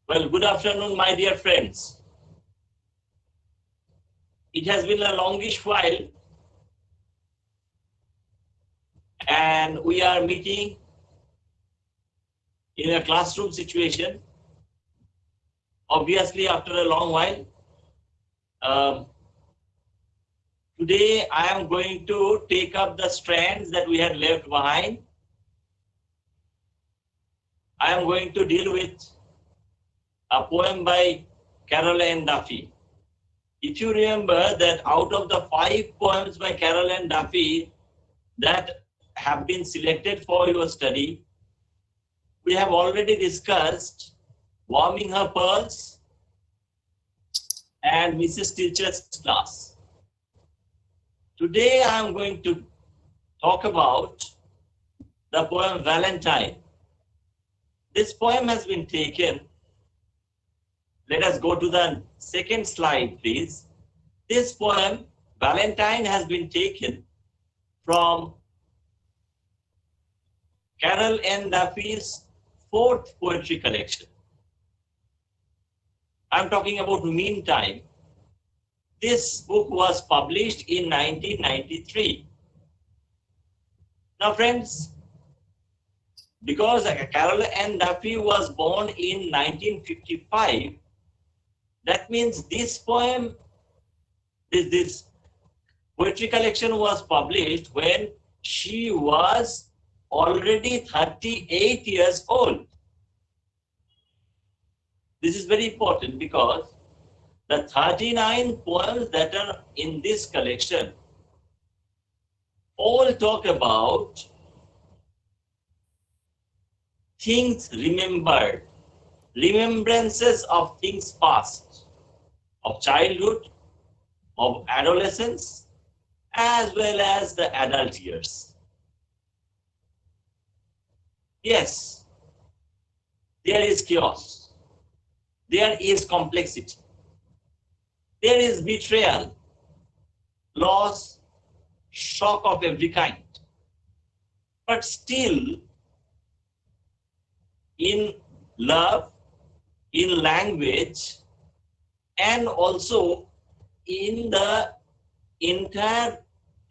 Well, good afternoon, my dear friends. It has been a longish while, and we are meeting in a classroom situation. Obviously, after a long while. Um, Today, I am going to take up the strands that we had left behind. I am going to deal with a poem by Carol and Duffy. If you remember that out of the 5 poems by Carol and Duffy that have been selected for your study, we have already discussed Warming Her Pearls and Mrs. Teacher's Class. Today I am going to talk about the poem Valentine. This poem has been taken. Let us go to the second slide, please. This poem, Valentine, has been taken from Carol N. Duffy's 4th poetry collection. I'm talking about Meantime. This book was published in 1993. Now, friends, because Carol N. Duffy was born in 1955, that means this poem, this poetry collection was published when she was already 38 years old. This is very important because the 39 poems that are in this collection all talk about things remembered, remembrances of things past, of childhood, of adolescence, as well as the adult years. Yes, there is chaos, there is complexity, there is betrayal, loss, shock of every kind. But still, in love, in language, and also in the entire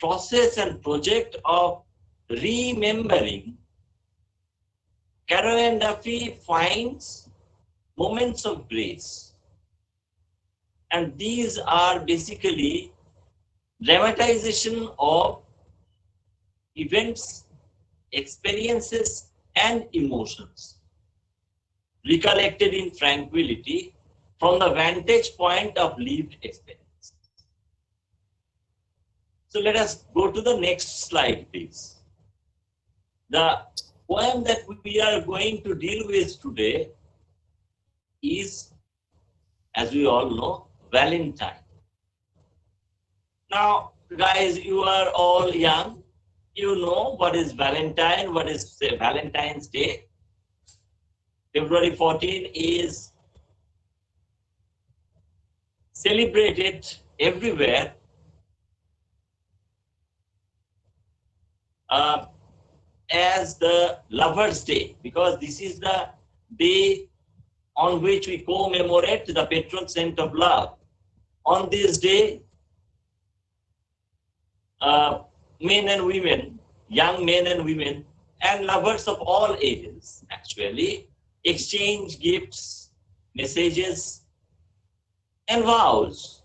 process and project of remembering, Carol and Duffy finds moments of grace. And these are basically dramatization of events, experiences, and emotions, recollected in tranquility from the vantage point of lived experience. So let us go to the next slide, please. The poem that we are going to deal with today is, as we all know, Valentine. Now, guys, you are all young. You know what is Valentine, what is, say, Valentine's Day. February 14 is celebrated everywhere as the Lover's Day, because this is the day on which we commemorate the patron saint of love. On this day, men and women, young men and women, and lovers of all ages actually exchange gifts, messages, and vows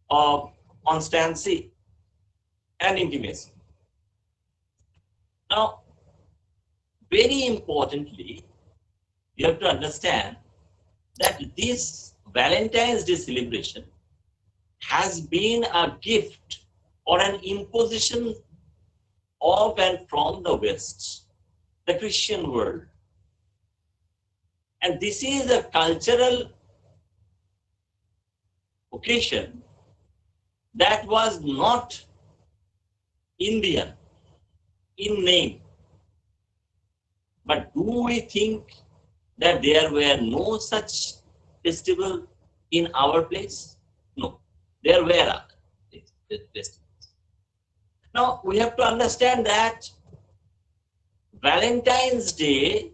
of constancy and intimacy. Now, very importantly, you have to understand that this Valentine's Day celebration has been a gift or an imposition of and from the West, the Christian world. And this is a cultural occasion that was not Indian in name. But do we think that there were no such festival in our place? No, there were other festivals. Now, we have to understand that Valentine's Day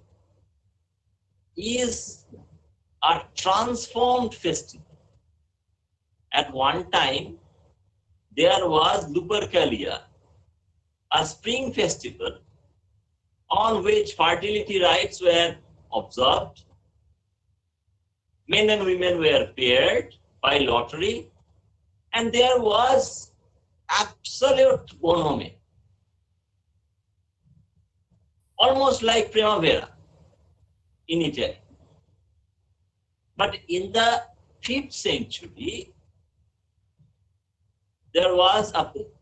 is a transformed festival. At one time, there was Lupercalia, a spring festival on which fertility rites were observed. Men and women were paired by lottery, and there was absolute bonhomie, almost like Primavera in Italy. But in the 5th century, there was a pope.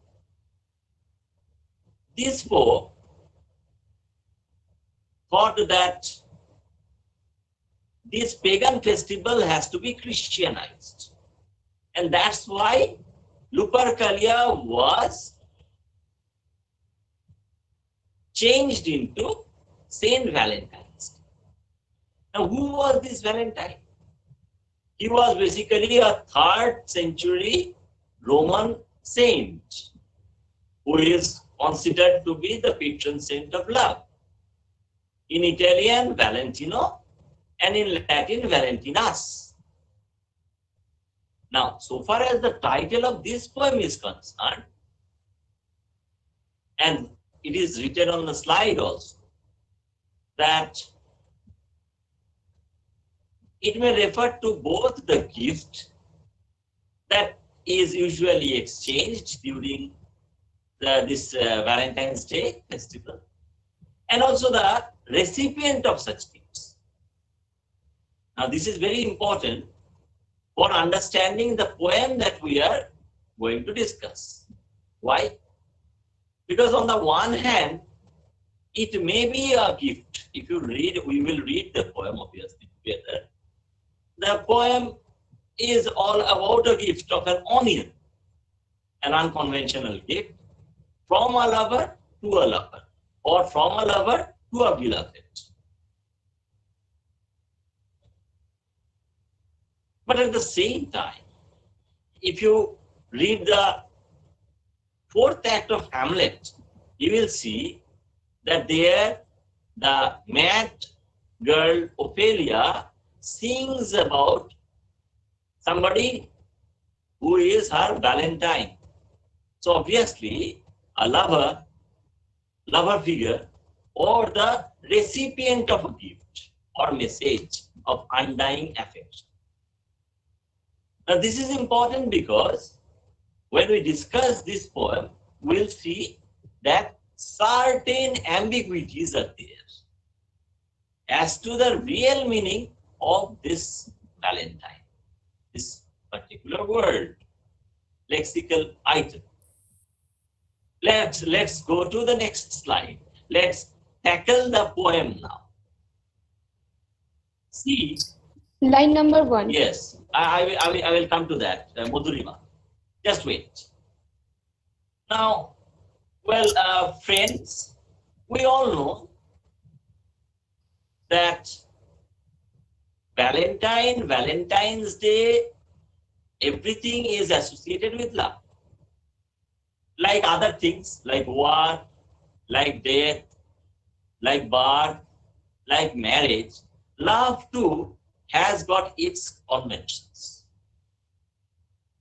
This pope thought that this pagan festival has to be Christianized. And that's why Lupercalia was changed into Saint Valentine's. Now, who was this Valentine? He was basically a 3rd century Roman saint who is considered to be the patron saint of love. In Italian, Valentino, and in Latin, Valentinus. Now, so far as the title of this poem is concerned, and it is written on the slide also, that it may refer to both the gift that is usually exchanged during this Valentine's Day festival, and also the recipient of such gifts. Now, this is very important for understanding the poem that we are going to discuss. Why? Because on the one hand, it may be a gift. If you read, we will read the poem obviously together. The poem is all about a gift of an onion, an unconventional gift from a lover to a lover, or from a lover to a beloved. But at the same time, if you read the 4th act of Hamlet, you will see that there the mad girl Ophelia sings about somebody who is her Valentine. So obviously, a lover figure, or the recipient of a gift or message of undying affection. Now, this is important because when we discuss this poem, we'll see that certain ambiguities are there as to the real meaning of this Valentine, this particular word, lexical item. Let's go to the next slide. Let's tackle the poem now. See. Line number 1. Yes, I will come to that, Madhurima. Just wait. Now, well, friends, we all know that Valentine's Day, everything is associated with love. Like other things, like war, like death, like birth, like marriage, love too has got its conventions.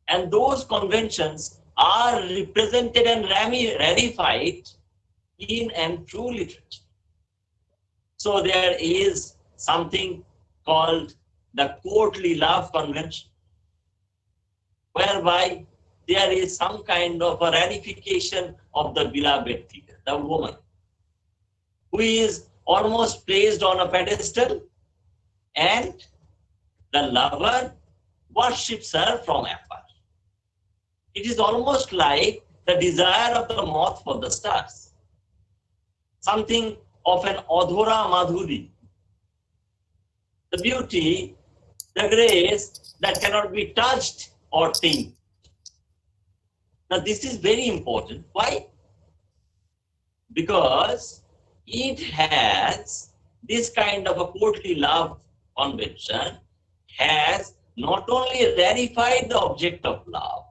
And those conventions are represented and ratified in and through literature. So there is something called the courtly love convention, whereby there is some kind of a ratification of the beloved figure, the woman, who is almost placed on a pedestal, and the lover worships her from afar. It is almost like the desire of the moth for the stars, something of an adhora madhuri, the beauty, the grace that cannot be touched or tamed. Now, this is very important. Why? Because it has this kind of a courtly love convention, has not only ratified the object of love,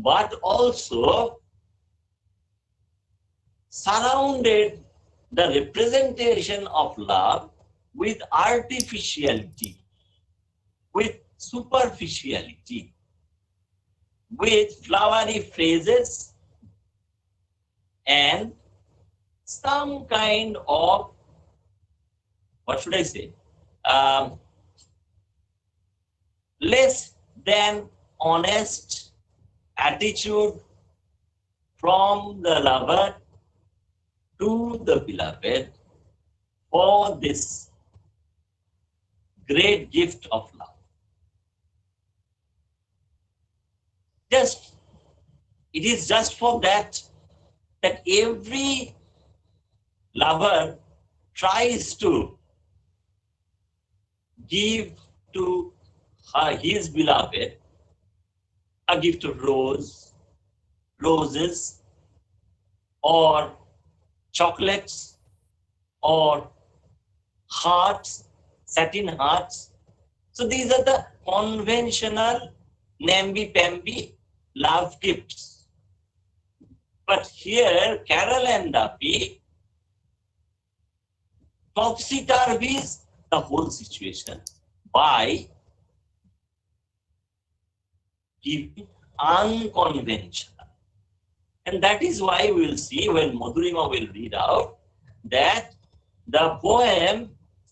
but also surrounded the representation of love with artificiality. superficiality with flowery phrases and some kind of, what should I say, less than honest attitude from the lover to the beloved for this great gift of love. It is just for that every lover tries to give to his beloved a gift of roses, or chocolates, or hearts, satin hearts. So these are the conventional namby-pamby love gifts. But here, Carol and Duffy topsy-turvies the whole situation by giving unconventional. And that is why we will see when Madhurima will read out that the poem,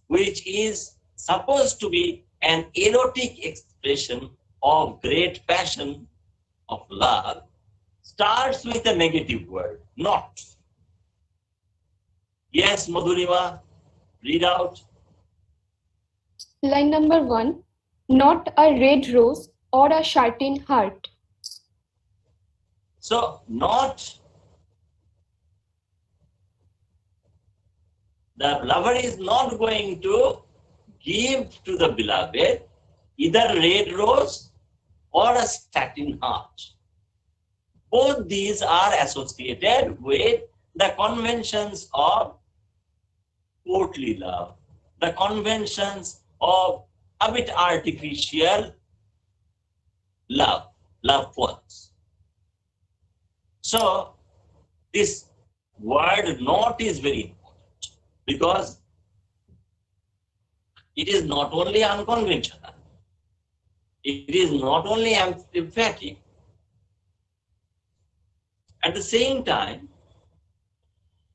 which is supposed to be an erotic expression of great passion of love, starts with a negative word, not. Yes, Madhurima, read out. Line number 1. Not a red rose or a satin heart. So, not, the lover is not going to give to the beloved either red rose or a satin heart. Both these are associated with the conventions of courtly love, the conventions of a bit artificial love poems. So this word not is very important because it is not only unconventional, it is not only emphatic, at the same time,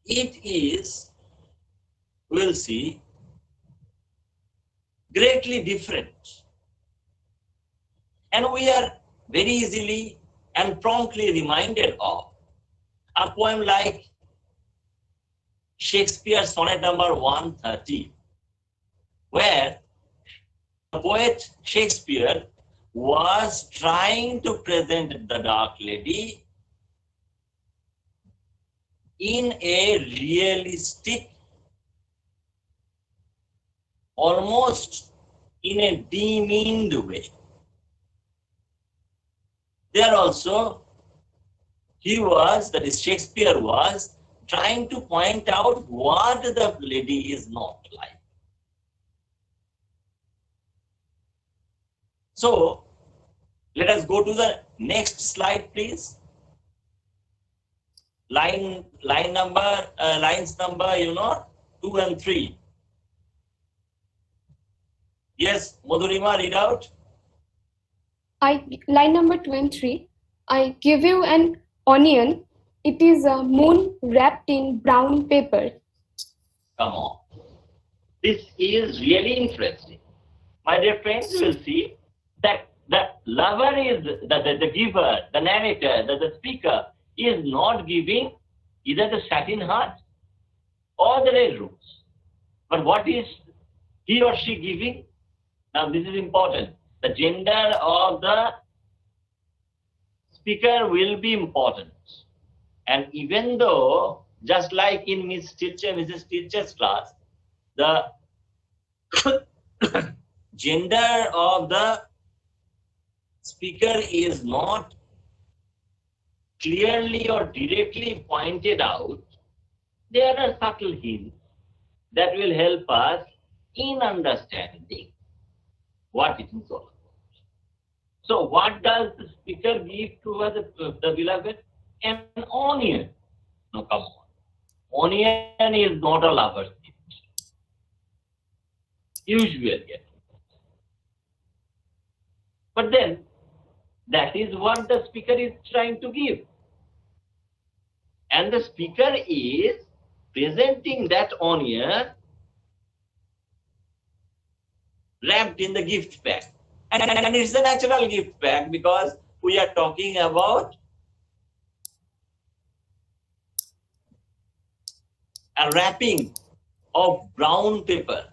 it is, we'll see, greatly different. And we are very easily and promptly reminded of a poem like Shakespeare's sonnet number 130, where the poet Shakespeare was trying to present the dark lady in a realistic, almost in a demeaned way. There also, Shakespeare was trying to point out what the lady is not like. So, let us go to the next slide, please. Lines number, 2 and 3. Yes, Madhurima, read out. Line number 2 and 3. I give you an onion. It is a moon wrapped in brown paper. Come on. This is really interesting. My dear friends, you will see that the lover is, the giver, the narrator, the speaker is not giving either the satin heart or the red rose. But what is he or she giving? Now this is important. The gender of the speaker will be important. And even though, just like in Mrs. Teacher's class, the gender of the speaker is not clearly or directly pointed out, there are subtle hints that will help us in understanding what it is all about. So what does the speaker give to the beloved? An onion. No, come on. Onion is not a lover's gift. Usually. But then, that is what the speaker is trying to give. And the speaker is presenting that onion wrapped in the gift pack. And it's a natural gift pack because we are talking about a wrapping of brown paper.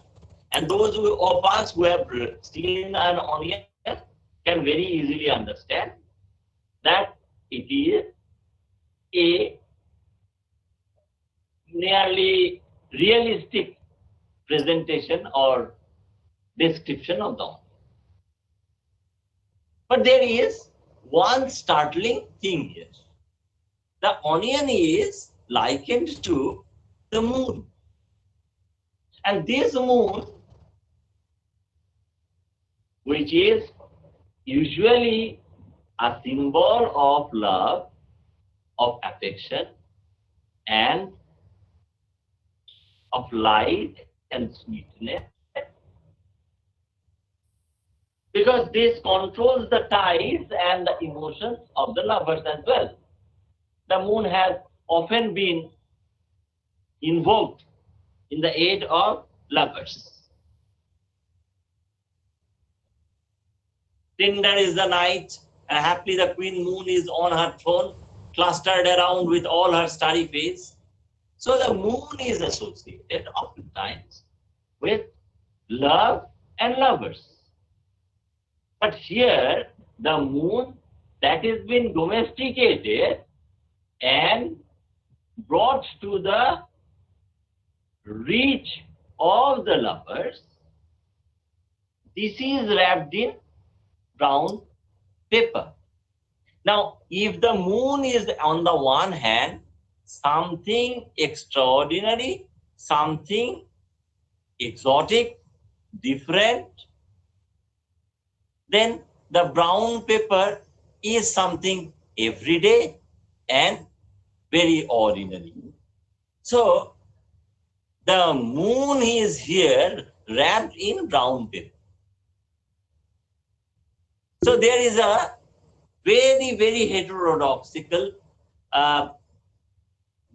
And those of us who have seen an onion can very easily understand that it is a nearly realistic presentation or description of the onion. But there is one startling thing here. The onion is likened to the moon. And this moon, which is usually a symbol of love, of affection, and of light and sweetness, because this controls the tides and the emotions of the lovers as well. The moon has often been invoked in the aid of lovers. Tender is the night, and happily the queen moon is on her throne, clustered around with all her starry face. So the moon is associated oftentimes with love and lovers. But here, the moon that has been domesticated and brought to the reach of the lovers, this is wrapped in brown paper. Now, if the moon is on the one hand something extraordinary, something exotic, different, then the brown paper is something everyday and very ordinary. So, the moon is here wrapped in brown paper. So, there is a very, very heterodoxical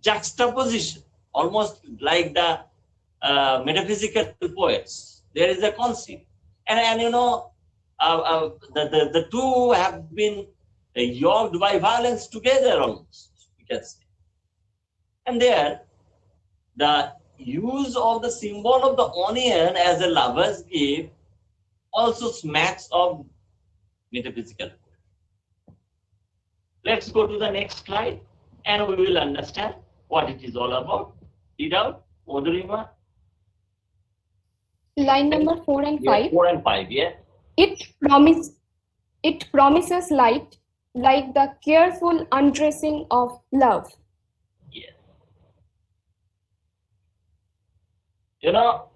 juxtaposition, almost like the metaphysical poets. There is a concept. And you know, the two have been yoked by violence together almost, you can say. And there, the use of the symbol of the onion as a lover's gift also smacks of metaphysical. Let's go to the next slide and we will understand what it is all about. Read out, Madhurima. Line number 4 and 5. 4 and 5, yeah. It promises light, like the careful undressing of love. Yes. You know,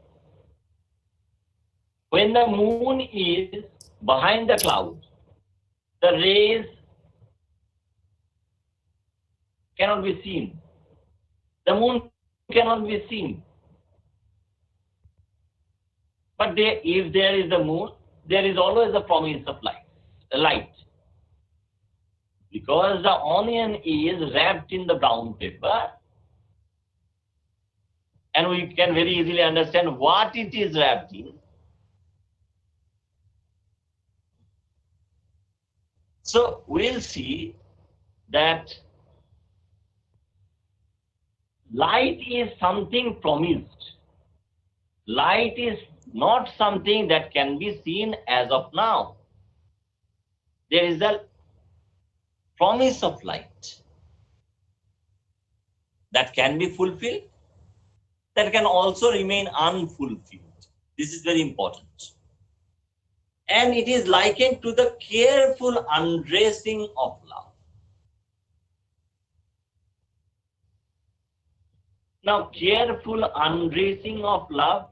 when the moon is behind the clouds, the rays cannot be seen. The moon cannot be seen. But if there is a moon, there is always a promise of light. Because the onion is wrapped in the brown paper, and we can very easily understand what it is wrapped in. So we'll see that light is something promised. Light is not something that can be seen as of now. There is a promise of light that can be fulfilled, that can also remain unfulfilled. This is very important. And it is likened to the careful undressing of love. Now, careful undressing of love,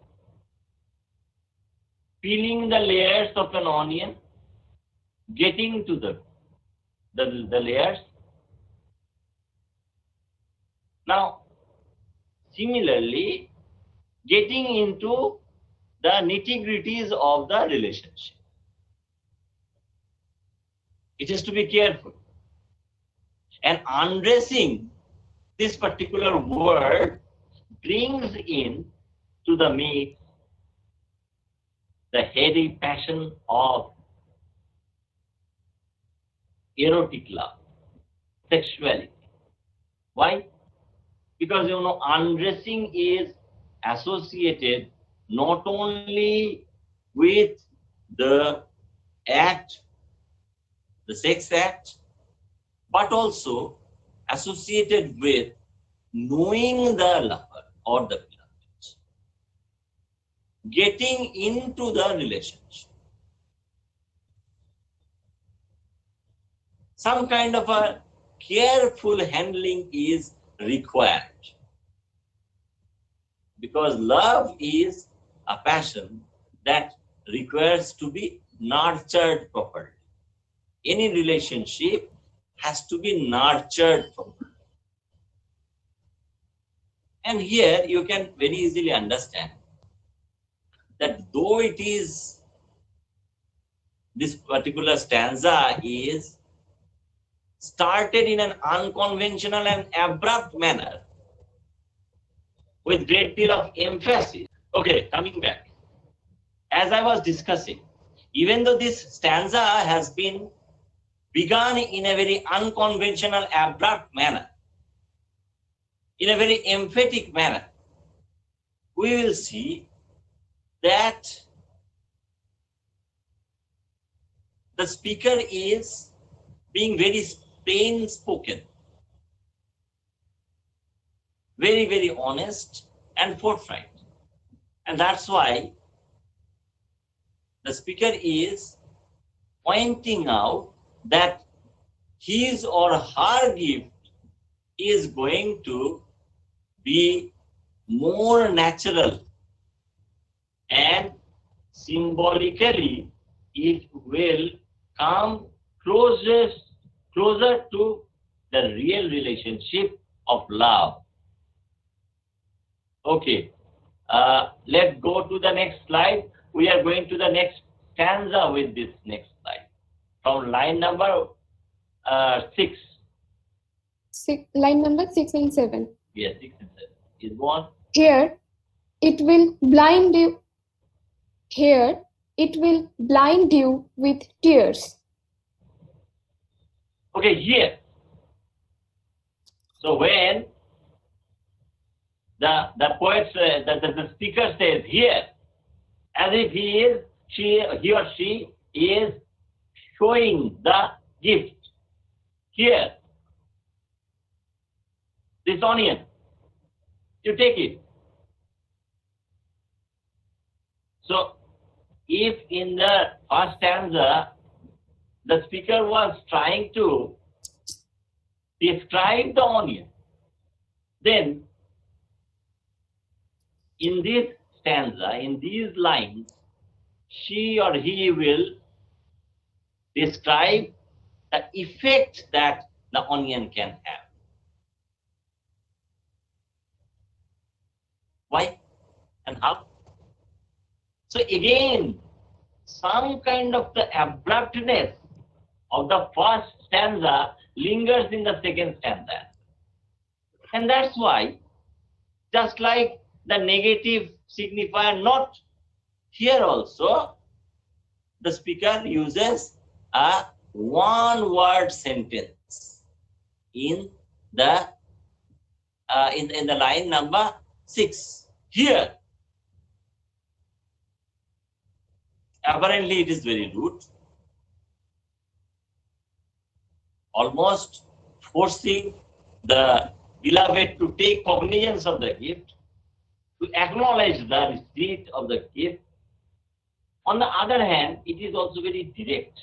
peeling the layers of an onion, getting to the layers. Now, similarly, getting into the nitty-gritties of the relationship. It has to be careful. And undressing, this particular word brings in to the mix the heady passion of erotic love, sexuality. Why? Because undressing is associated not only with the act, the sex act, but also associated with knowing the lover or the beloved, getting into the relationship. Some kind of a careful handling is required, because love is a passion that requires to be nurtured properly. Any relationship has to be nurtured properly. And here you can very easily understand that though it is, this particular stanza is started in an unconventional and abrupt manner with great deal of emphasis. Okay, coming back. As I was discussing, even though this stanza has been begun in a very unconventional, abrupt manner, in a very emphatic manner, we will see that the speaker is being very plain spoken, very, very honest and forthright. And that's why the speaker is pointing out that his or her gift is going to be more natural, and symbolically it will come closer to the real relationship of love. Okay, let's go to the next slide. We are going to the next stanza with this next slide. From line number 6. Line number 6 and 7. Yes, 6 and 7. Is one. Here, it will blind you. Here, it will blind you with tears. Okay, here. So when the poet, the speaker says here, as if he or she is showing the gift. Here, this onion, you take it. So, if in the first stanza, the speaker was trying to describe the onion, then in this stanza, in these lines, she or he will describe the effect that the onion can have. Why and how? So again, some kind of the abruptness of the first stanza lingers in the second stanza. And that's why, just like the negative signifier not, here also the speaker uses a one-word sentence in the in the line number 6. Here, apparently it is very rude, almost forcing the beloved to take cognizance of the gift, to acknowledge the receipt of the gift. On the other hand, it is also very direct.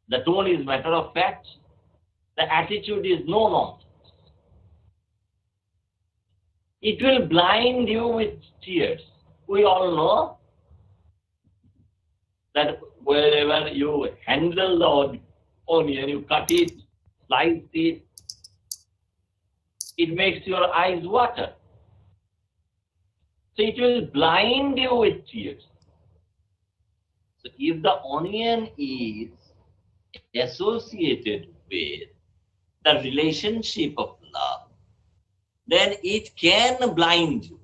The tone is matter of fact. The attitude is no nonsense. It will blind you with tears. We all know that wherever you handle the onion, you cut it, slice it, it makes your eyes water. So it will blind you with tears. So if the onion is associated with the relationship of love, then it can blind you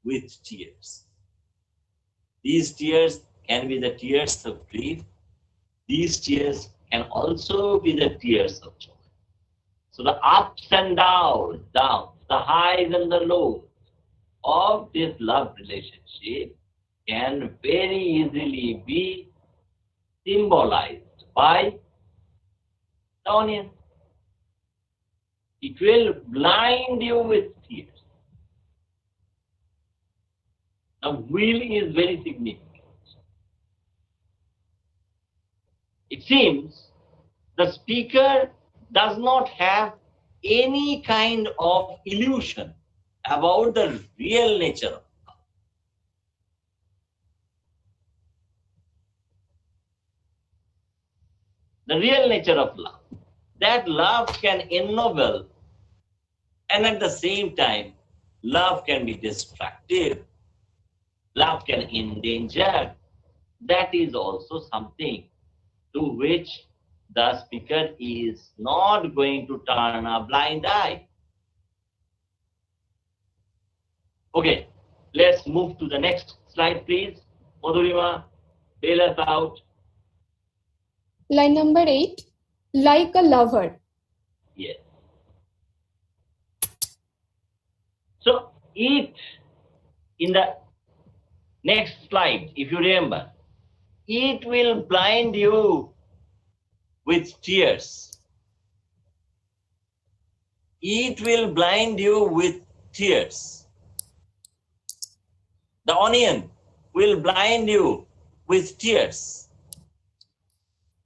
with tears. These tears can be the tears of grief. These tears can also be the tears of joy. So the ups and downs, the highs and the lows of this love relationship can very easily be symbolized by the onion. It will blind you with tears. Now, will is very significant. It seems the speaker does not have any kind of illusion about the real nature of love. The real nature of love. That love can ennoble, and at the same time, love can be destructive. Love can endanger. That is also something to which the speaker is not going to turn a blind eye. Okay, let's move to the next slide, please. Madhurima, bail us out. Line number 8. Like a lover. Yes. So, it in the next slide, if you remember, it will blind you with tears. It will blind you with tears. The onion will blind you with tears.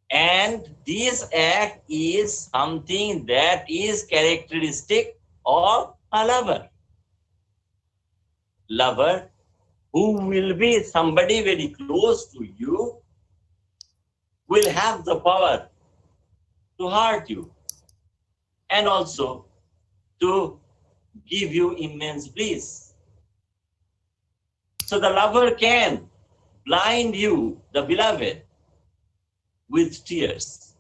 And this act is something that is characteristic of a lover. Lover who will be somebody very close to you will have the power to hurt you and also to give you immense bliss. So the lover can blind you, the beloved, with tears.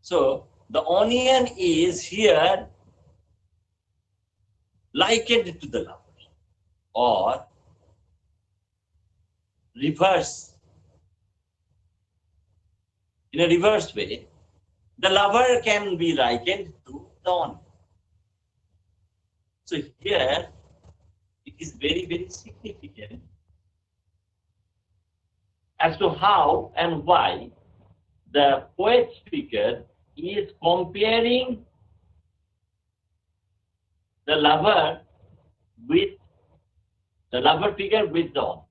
So the onion is here likened to the lover, or reverse. In a reverse way, the lover can be likened to the onion. So here it is very, very significant as to how and why the poet speaker is comparing the lover with the lover figure with the onion.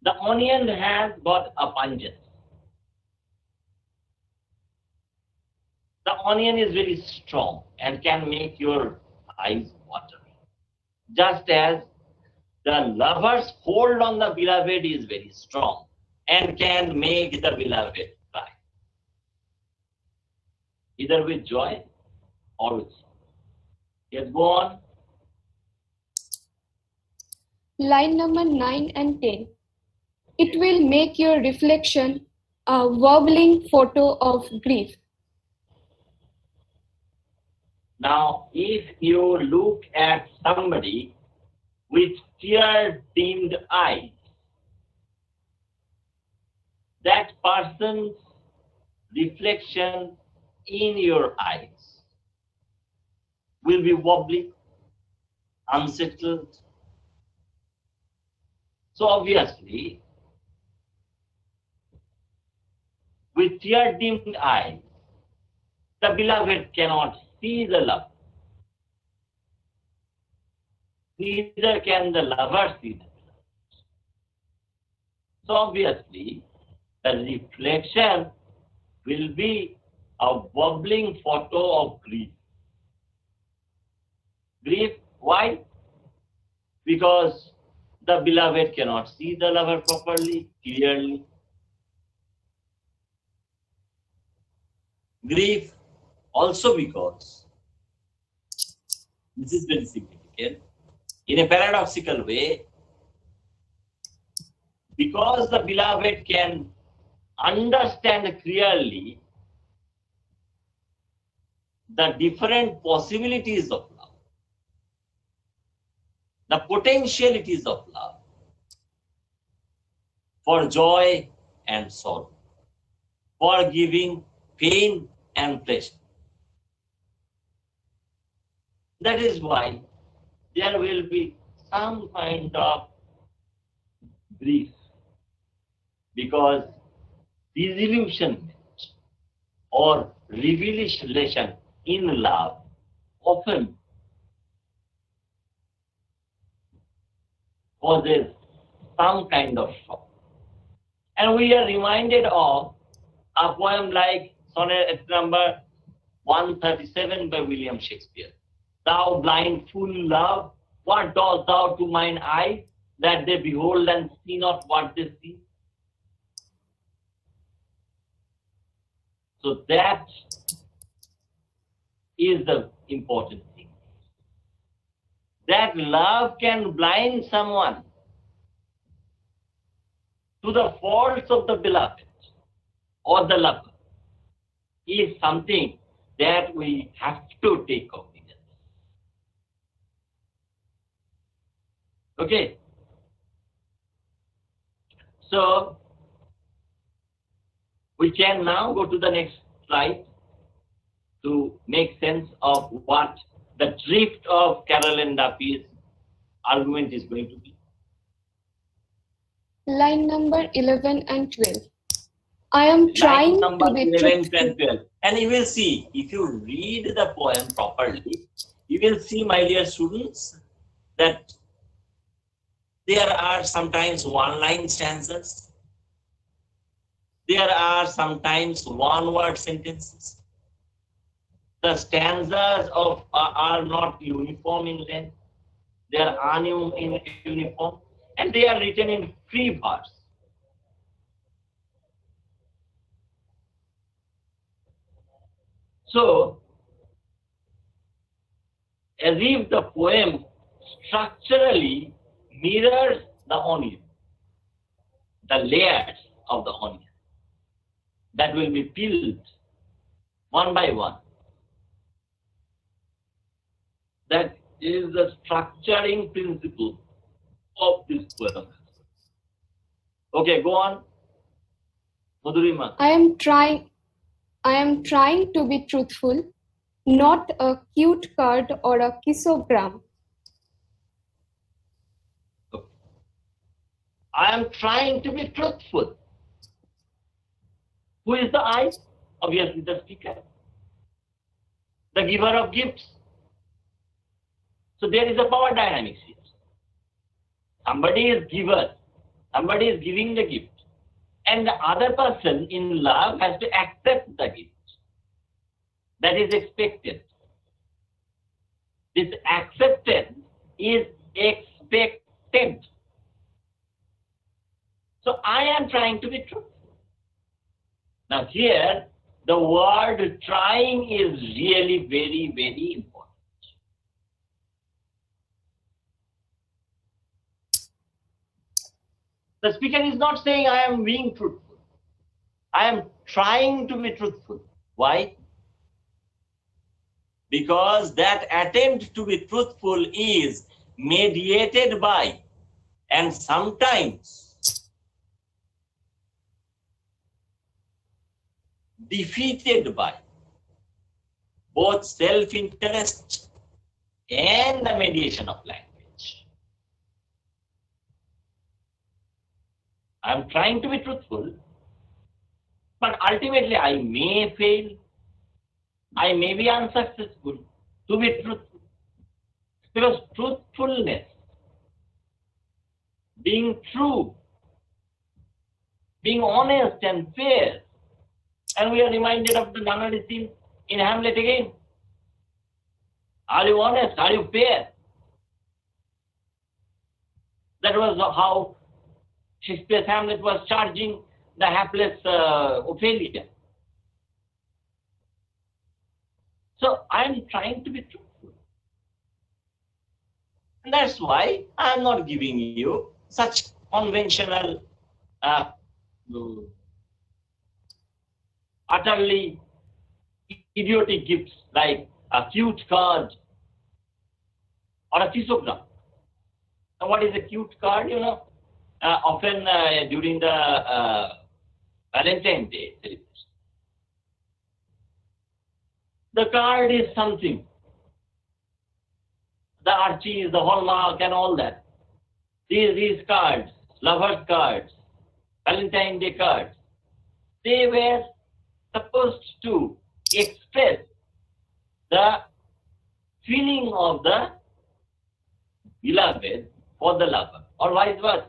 The onion has got a pungence. The onion is very strong and can make your eyes water. Just as the lover's hold on the beloved is very strong and can make the beloved cry, either with joy or with sorrow. Yes, go on. Line number 9 and 10. It will make your reflection a wobbling photo of grief. Now, if you look at somebody with tear-dimmed eyes, that person's reflection in your eyes will be wobbly, unsettled. So obviously, with tear-dimmed eyes, the beloved cannot see the lover. Neither can the lover see the beloved. So obviously, the reflection will be a wobbling photo of grief. Grief, why? Because the beloved cannot see the lover properly, clearly. Grief also because, this is very significant, spoken in a paradoxical way, because the beloved can understand clearly the different possibilities of love, the potentialities of love for joy and sorrow, for giving pain and pleasure. That is why there will be some kind of grief, because disillusionment or revelation in love often causes some kind of shock. And we are reminded of a poem like sonnet number 137 by William Shakespeare. Thou blind fool love, what dost thou to mine eye, that they behold and see not what they see? So that is the important thing. That love can blind someone to the faults of the beloved or the lover is something that we have to take cognizance. Okay. So we can now go to the next slide to make sense of what the drift of Carol and Duffy's argument is going to be. Line number 11 and 12. I am trying to be 11 truthful. and 12. And you will see, if you read the poem properly, you will see, my dear students, that there are sometimes one-line stanzas. There are sometimes one-word sentences. The stanzas are not uniform in length. They are uniform, and they are written in free verse. So, as if the poem structurally mirrors the onion, the layers of the onion that will be peeled one by one. That is the structuring principle of this poem. Okay, go on. Madhurima. I am trying to be truthful, not a cute card or a kissogram. Okay. I am trying to be truthful. Who is the I? Obviously the speaker, the giver of gifts. So there is a power dynamics here. Somebody is giver, somebody is giving the gift, and the other person in love has to accept the gift. That is expected. This acceptance is expected. So I am trying to be truthful. Now here, the word trying is really very, very important. The speaker is not saying I am being truthful. I am trying to be truthful. Why? Because that attempt to be truthful is mediated by and sometimes defeated by both self-interest and the mediation of language. I am trying to be truthful, but ultimately I may fail, I may be unsuccessful to be truthful. Because truthfulness, being true, being honest and fair, and we are reminded of the nunnery scene in Hamlet again. Are you honest? Are you fair? That was how Shakespeare's Hamlet was charging the hapless Ophelia. So I am trying to be truthful. that's why I am not giving you such conventional, uh, utterly idiotic gifts like a cute card or a kisogram. And what is a cute card? Often during the Valentine Day celebration, the card is something. The Archie, the hallmark, and all that. These cards, lovers' cards, Valentine Day cards, they were supposed to express the feeling of the beloved for the lover, or vice versa.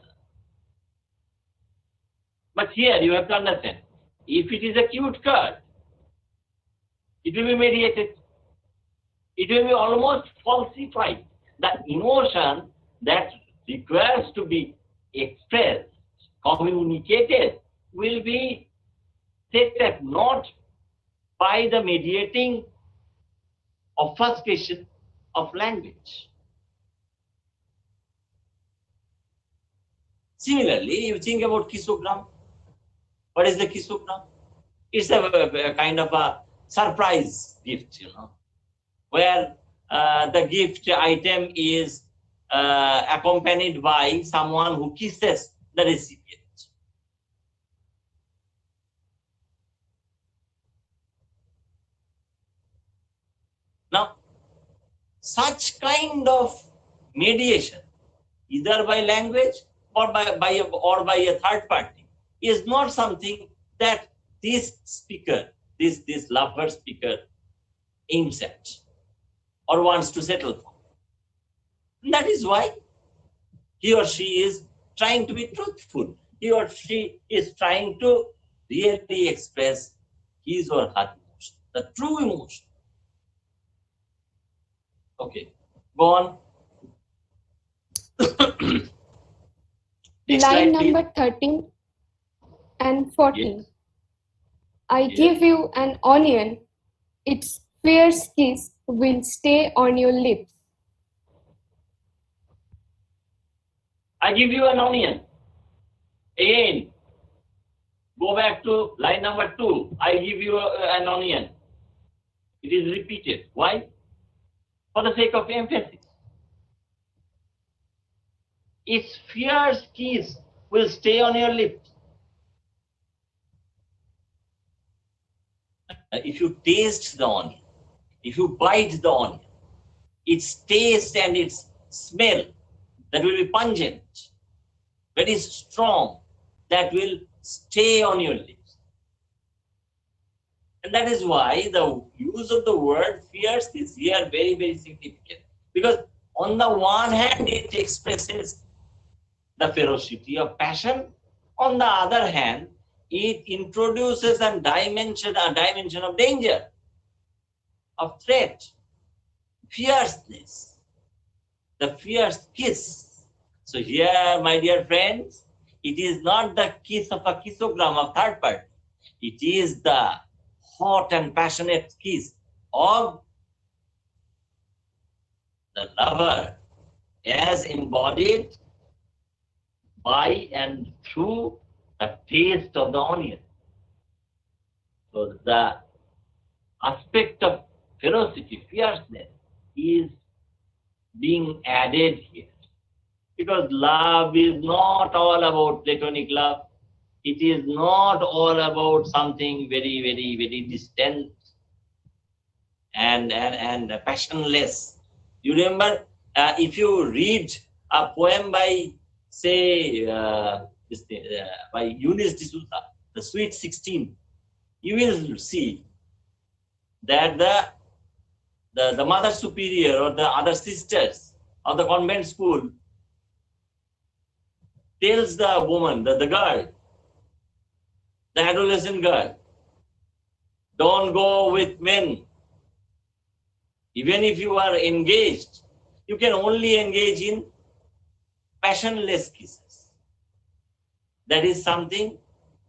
But here you have to understand, if it is a cute card, it will be mediated. It will be almost falsified. The emotion that requires to be expressed, communicated, will be set at naught by the mediating obfuscation of language. Similarly, you think about kisogram. What is the kisogram? It's a kind of a surprise gift, where the gift item is accompanied by someone who kisses the recipient. Now, such kind of mediation, either by language or by a third party, is not something that this speaker, this lover speaker, aims at or wants to settle for. And that is why he or she is trying to be truthful. He or she is trying to really express his or her emotion, the true emotion. Okay, go on. Line number 13 and 14. Yes. I give you an onion. Its fierce kiss will stay on your lips. I give you an onion. Again, go back to line number 2. I give you an onion. It is repeated. Why? For the sake of emphasis. Its fierce kiss will stay on your lips. If you taste the onion, if you bite the onion, its taste and its smell, that will be pungent, very strong, that will stay on your lips. And that is why the use of the word fierce is here very, very significant. Because on the one hand, it expresses the ferocity of passion. On the other hand, it introduces a dimension of danger, of threat, fierceness, the fierce kiss. So here, my dear friends, it is not the kiss of a kissogram of third party. It is the hot and passionate kiss of the lover as embodied by and through the taste of the onion. So the aspect of ferocity, fierceness is being added here. Because love is not all about platonic love. It is not all about something very, very, very distant and passionless. You remember, if you read a poem by, say, by Eunice D'Souza, The Sweet 16, you will see that the mother superior or the other sisters of the convent school tells the woman, the girl, the adolescent girl, don't go with men. Even if you are engaged, you can only engage in passionless kisses. That is something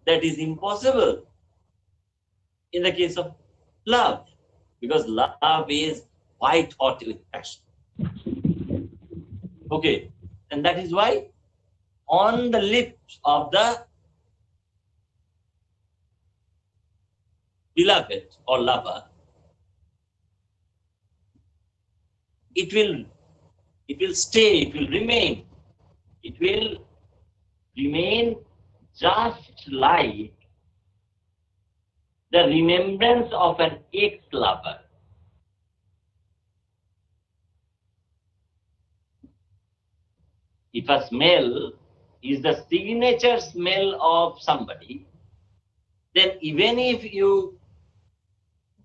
that is impossible in the case of love, because love is white hot with passion. Okay, and that is why on the lips of the beloved or lover, it will stay, it will remain, it will remain just like the remembrance of an ex-lover. If a smell is the signature smell of somebody, then even if you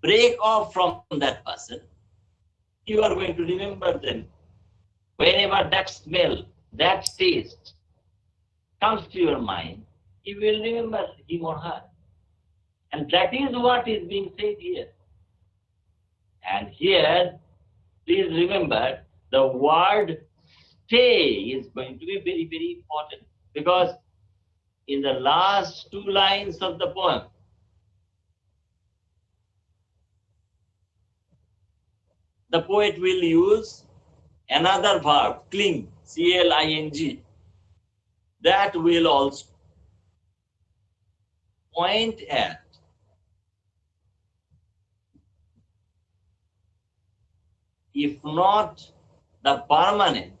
break off from that person, you are going to remember them. Whenever that smell, that taste comes to your mind, you will remember him or her. And that is what is being said here. And here, please remember, the word stay is going to be very, very important, because in the last two lines of the poem, the poet will use another verb, cling, C-L-I-N-G, that will also point at if not the permanent,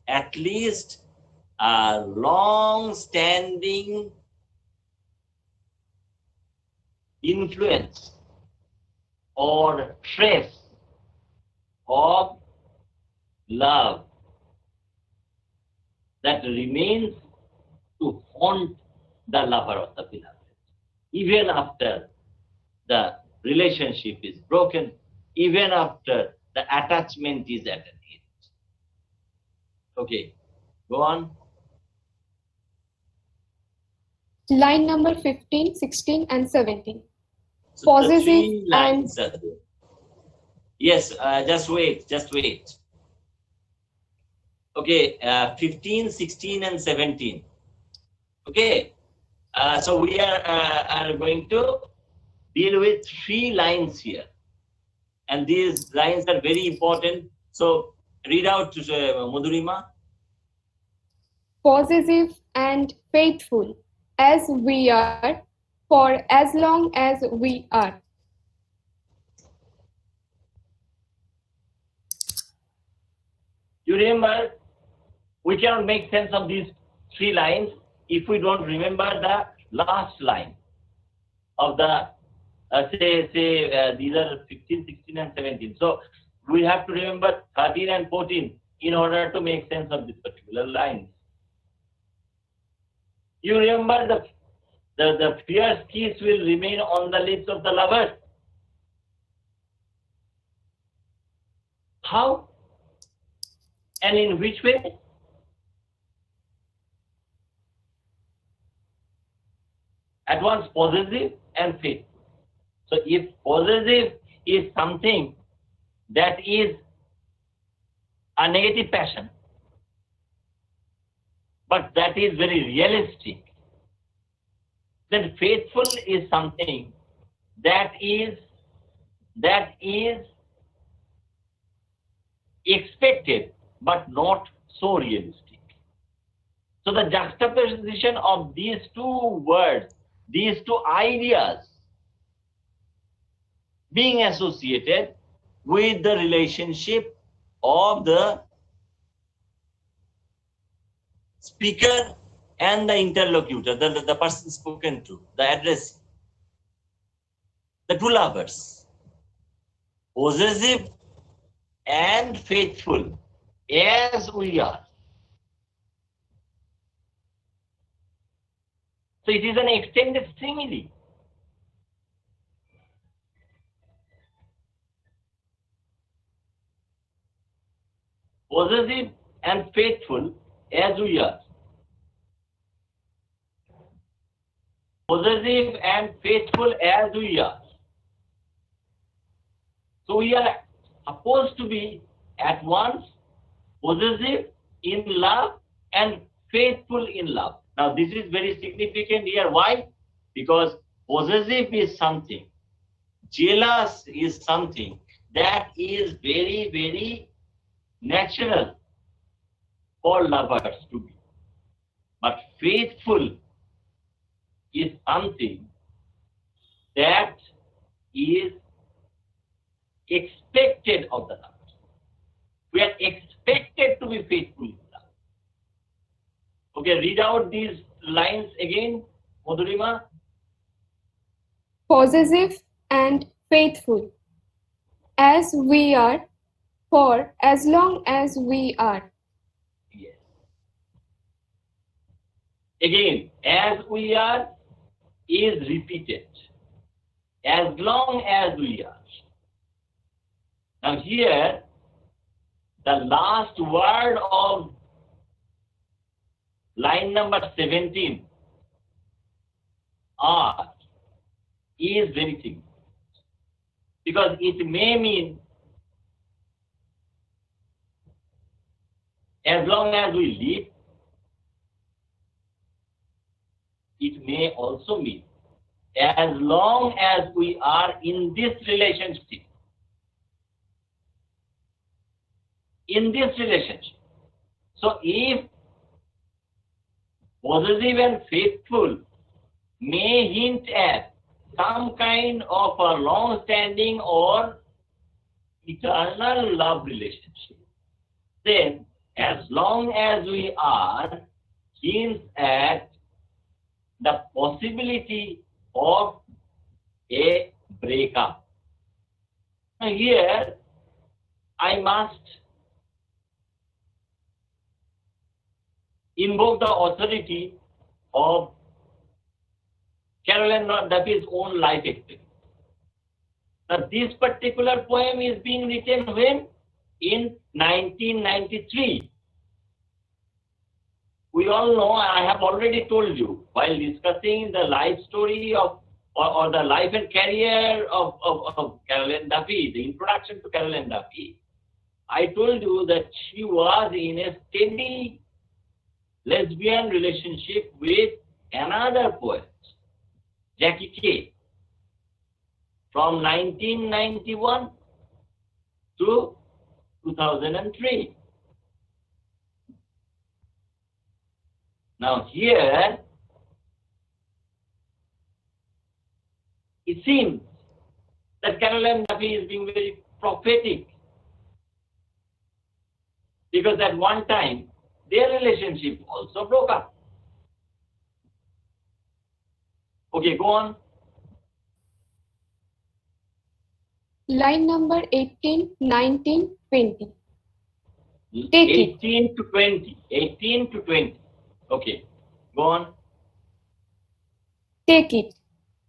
at least a long-standing influence or trace of love that remains to haunt the lover of the beloved, even after the relationship is broken, even after the attachment is at an end. Okay, go on. Line number 15, 16, and 17. So the Possessive three and lines are there. Yes, just wait, just wait. Okay, 15, 16, and 17. Okay, so we are going to deal with three lines here. And these lines are very important. So read out to Madhurima. possessive and faithful, as we are, for as long as we are. You remember, we cannot make sense of these three lines if we don't remember the last line of the, these are 15, 16, and 17. So we have to remember 13 and 14 in order to make sense of this particular line. You remember the fierce kiss will remain on the lips of the lover. How and in which way? At once possessive and faithful. So if possessive is something that is a negative passion, but that is very realistic, then faithful is something that is expected but not so realistic. So the juxtaposition of these two words, these two ideas being associated with the relationship of the speaker and the interlocutor, the person spoken to, the address, the two lovers, possessive and faithful, as we are. So it is an extended simile. Possessive and faithful as we are. Possessive and faithful as we are. So we are supposed to be at once possessive in love and faithful in love. Now this is very significant here. Why? Because possessive is something, jealous is something that is very, very natural for lovers to be. But faithful is something that is expected of the lovers. We are expected to be faithful in love. Okay, read out these lines again, Madhurima. Possessive and faithful, as we are, for as long as we are. Yes. Again, as we are is repeated. As long as we are. Now here, the last word of line number 17, are, is very significant. Because it may mean as long as we live, it may also mean as long as we are in this relationship. In this relationship. So if possessive and faithful may hint at some kind of a long-standing or eternal love relationship, then as long as we are hints at the possibility of a breakup. Now here, I must invoke the authority of Caroline Duffy's own life experience. Now, this particular poem is being written when? In 1993. We all know, I have already told you, while discussing the life story of, or the life and career of Caroline Duffy, the introduction to Caroline Duffy, I told you that she was in a steady lesbian relationship with another poet, Jackie Kay, from 1991 to 2003. Now here, it seems that Caroline Duffy is being very prophetic, because at one time their relationship also broke up. Okay, go on. Line number 18, 19, 20. Take 18 to 20. 18 to 20. Okay, go on. Take it.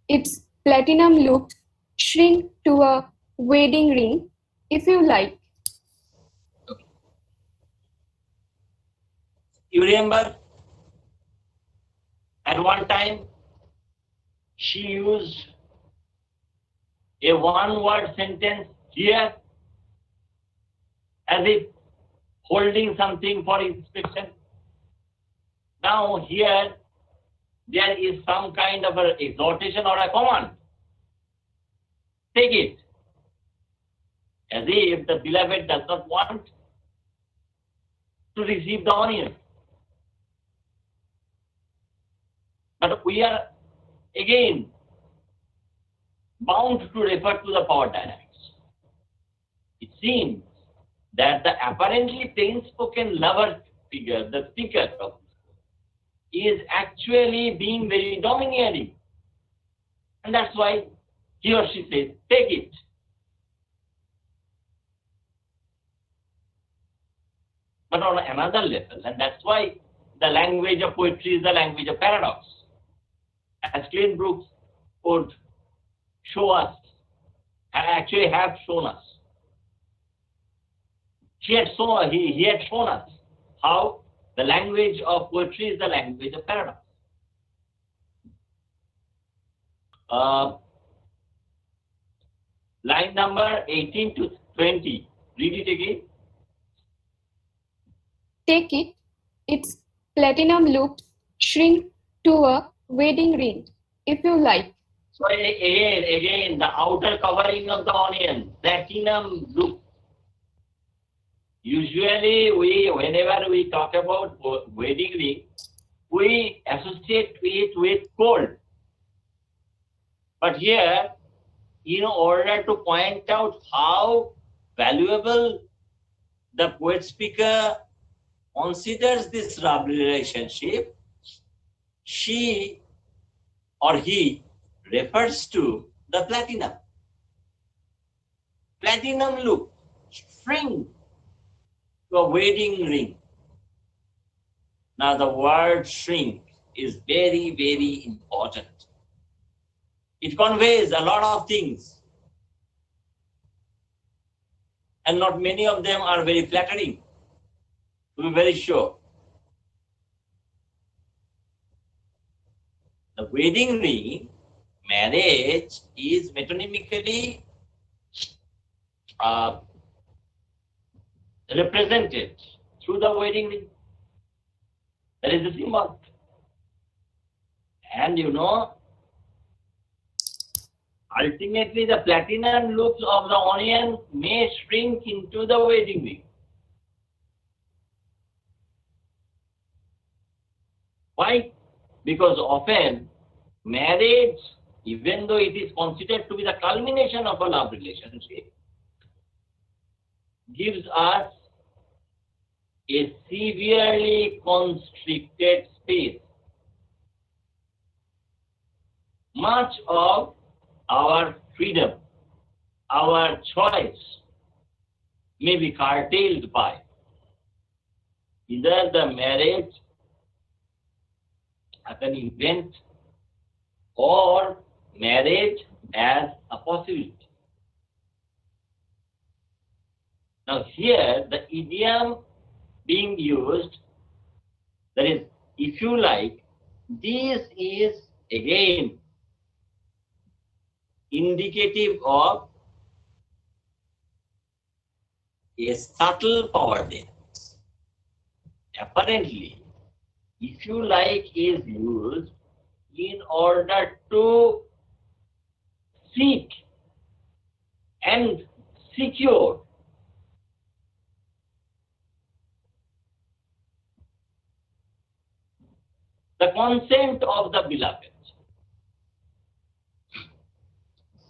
Its platinum loops shrink to a wedding ring, if you like. Okay. You remember, at one time, she used a one-word sentence here as if holding something for inspection. Now here, there is some kind of an exhortation or a command. Take it. As if the beloved does not want to receive the onion. But we are again bound to refer to the power dynamics. It seems that the apparently plain-spoken lover figure, the speaker, is actually being very domineering. And that's why he or she says, take it. But on another level, and that's why the language of poetry is the language of paradox. As Clint Brooks would show us, and actually have shown us. He had shown us how the language of poetry is the language of paradox. Line number 18 to 20. Read it again. Take it. Its platinum loops shrink to a wedding ring, if you like. So again, the outer covering of the onion, platinum loop. Usually, whenever we talk about wedding ring, we associate it with gold. But here, in order to point out how valuable the poet speaker considers this love relationship, she or he refers to the platinum. Platinum look, string to a wedding ring. Now the word shrink is very, very important. It conveys a lot of things, and not many of them are very flattering, to be very sure. The wedding ring, marriage, is metonymically represented through the wedding ring. That is the symbol. And ultimately the platinum looks of the onion may shrink into the wedding ring. Why? Because often marriage, even though it is considered to be the culmination of a love relationship, gives us a severely constricted space. Much of our freedom, our choice may be curtailed by either the marriage as an event or marriage as a possibility. Now here the idiom being used, that is, if you like, this is again indicative of a subtle power there. Apparently, if you like, is used in order to seek and secure the consent of the beloved.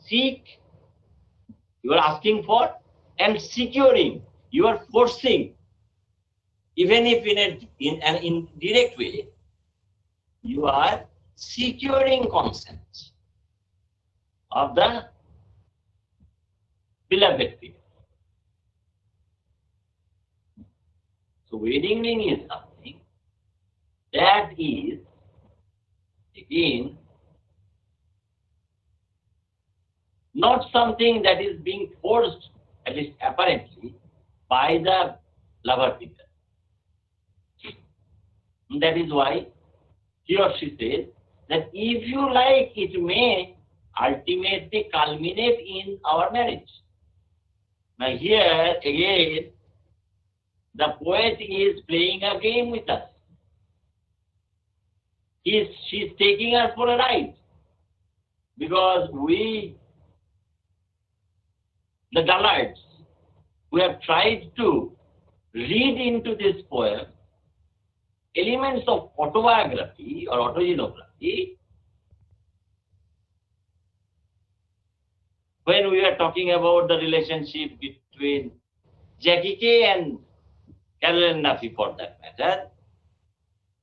Seek, you are asking for, and securing, you are forcing, even if in an indirect way, you are securing consent of the beloved figure. So wedding ring is something that is, again, not something that is being forced, at least apparently, by the lover figure. That is why he or she says that if you like, it may ultimately culminate in our marriage. Now here again, the poet is playing a game with us. She's taking us for a ride, because we, the dullards, we have tried to read into this poem elements of autobiography or autogenography when we are talking about the relationship between Jackie Kay and Carolyn Duffy, for that matter.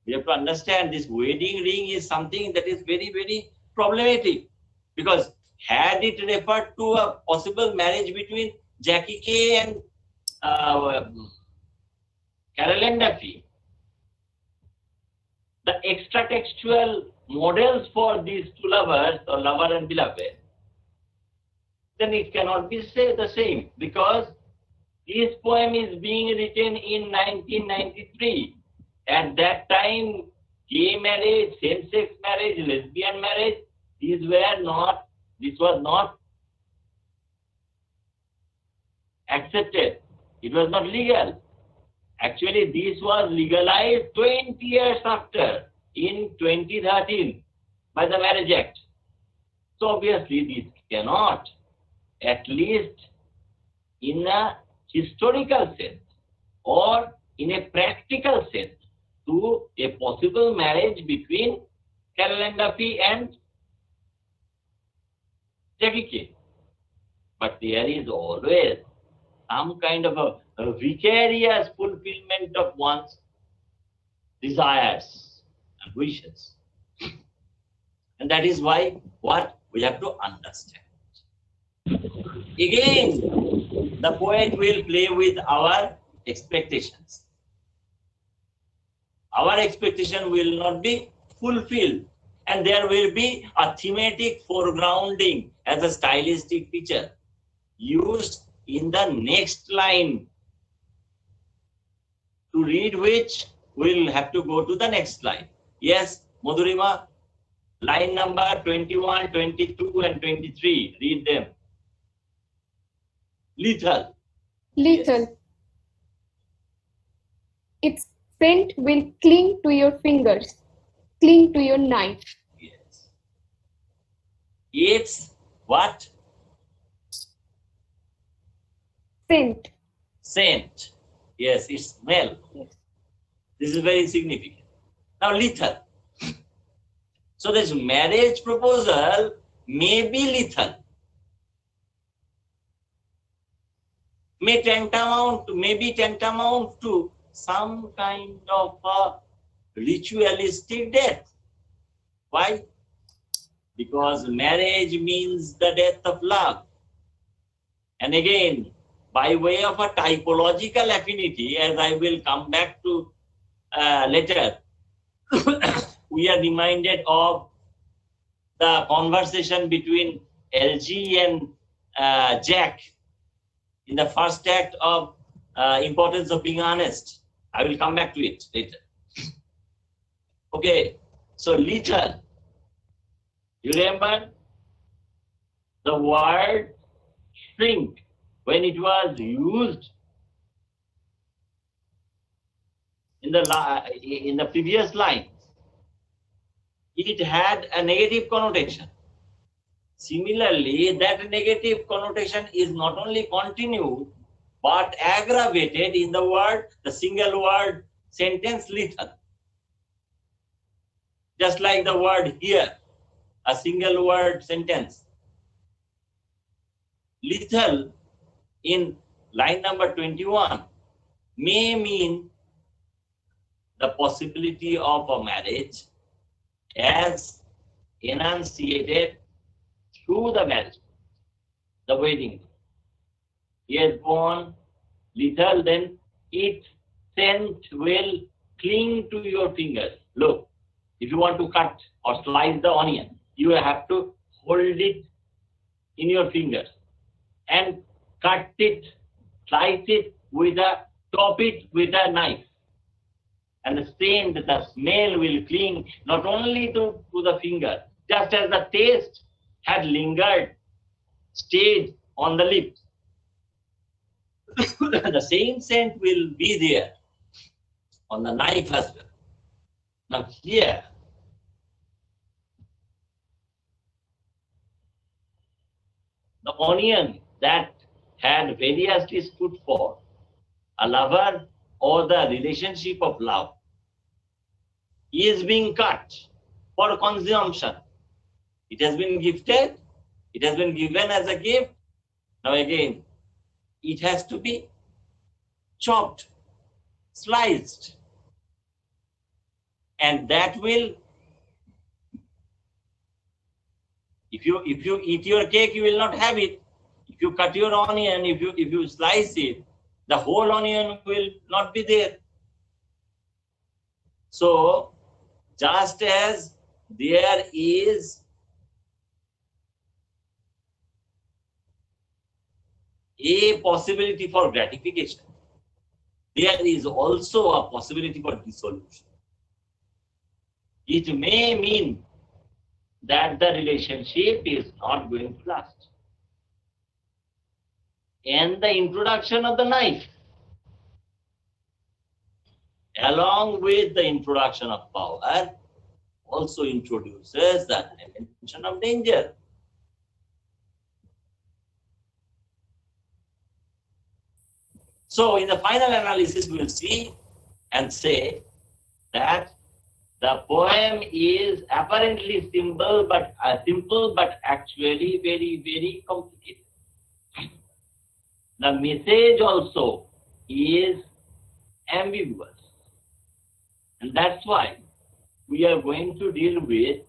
We have to understand this wedding ring is something that is very, very problematic, because had it referred to a possible marriage between Jackie Kay and Carolyn Duffy, the extra-textual models for these two lovers, or lover and beloved, then it cannot be the same, because this poem is being written in 1993. At that time, gay marriage, same-sex marriage, lesbian marriage, this was not accepted. It was not legal. Actually, this was legalized 20 years after, in 2013, by the Marriage Act. So obviously, this cannot, at least in a historical sense, or in a practical sense to a possible marriage between Carol and Duffy and Jackie Kane. But there is always some kind of a vicarious fulfillment of one's desires and wishes. And that is why what we have to understand. Again, the poet will play with our expectations. Our expectation will not be fulfilled, and there will be a thematic foregrounding as a stylistic feature used in the next line, to read which we'll have to go to the next line. Yes, Madhurima, line number 21, 22, and 23. Read them. Lethal. Lethal. Yes. Its scent will cling to your fingers, cling to your knife. Yes. It's what? Scent. Scent. Yes, it's smell. Yes. This is very significant. Now, lethal. So this marriage proposal may be lethal. May be tantamount to some kind of a ritualistic death. Why? Because marriage means the death of love. And again, by way of a typological affinity, as I will come back to later, we are reminded of the conversation between LG and Jack in the first act of Importance of Being Honest. I will come back to it later. Okay, so lethal. You remember the word shrink when it was used in the previous lines? It had a negative connotation. Similarly, that negative connotation is not only continued but aggravated in the single word sentence lethal. Just like the word here, a single word sentence. Lethal in line number 21 may mean the possibility of a marriage as enunciated through the marriage, the wedding. Yes, born lethal, then its scent will cling to your fingers. Look, if you want to cut or slice the onion, you have to hold it in your fingers and cut it, slice it chop it with a knife. And the smell will cling not only to the finger, just as the taste had lingered, stayed on the lips. The same scent will be there on the knife as well. Now here, the onion that had variously stood for a lover or the relationship of love is being cut for consumption. It has been gifted, it has been given as a gift. Now again, it has to be chopped, sliced, and that will, if you eat your cake, you will not have it. If you cut your onion, if you slice it, the whole onion will not be there. So just as there is a possibility for gratification, there is also a possibility for dissolution. It may mean that the relationship is not going to last. And the introduction of the knife, along with the introduction of power, also introduces the dimension of danger. So in the final analysis, we will see and say that the poem is apparently simple, but actually very, very complicated. The message also is ambiguous, and that's why we are going to deal with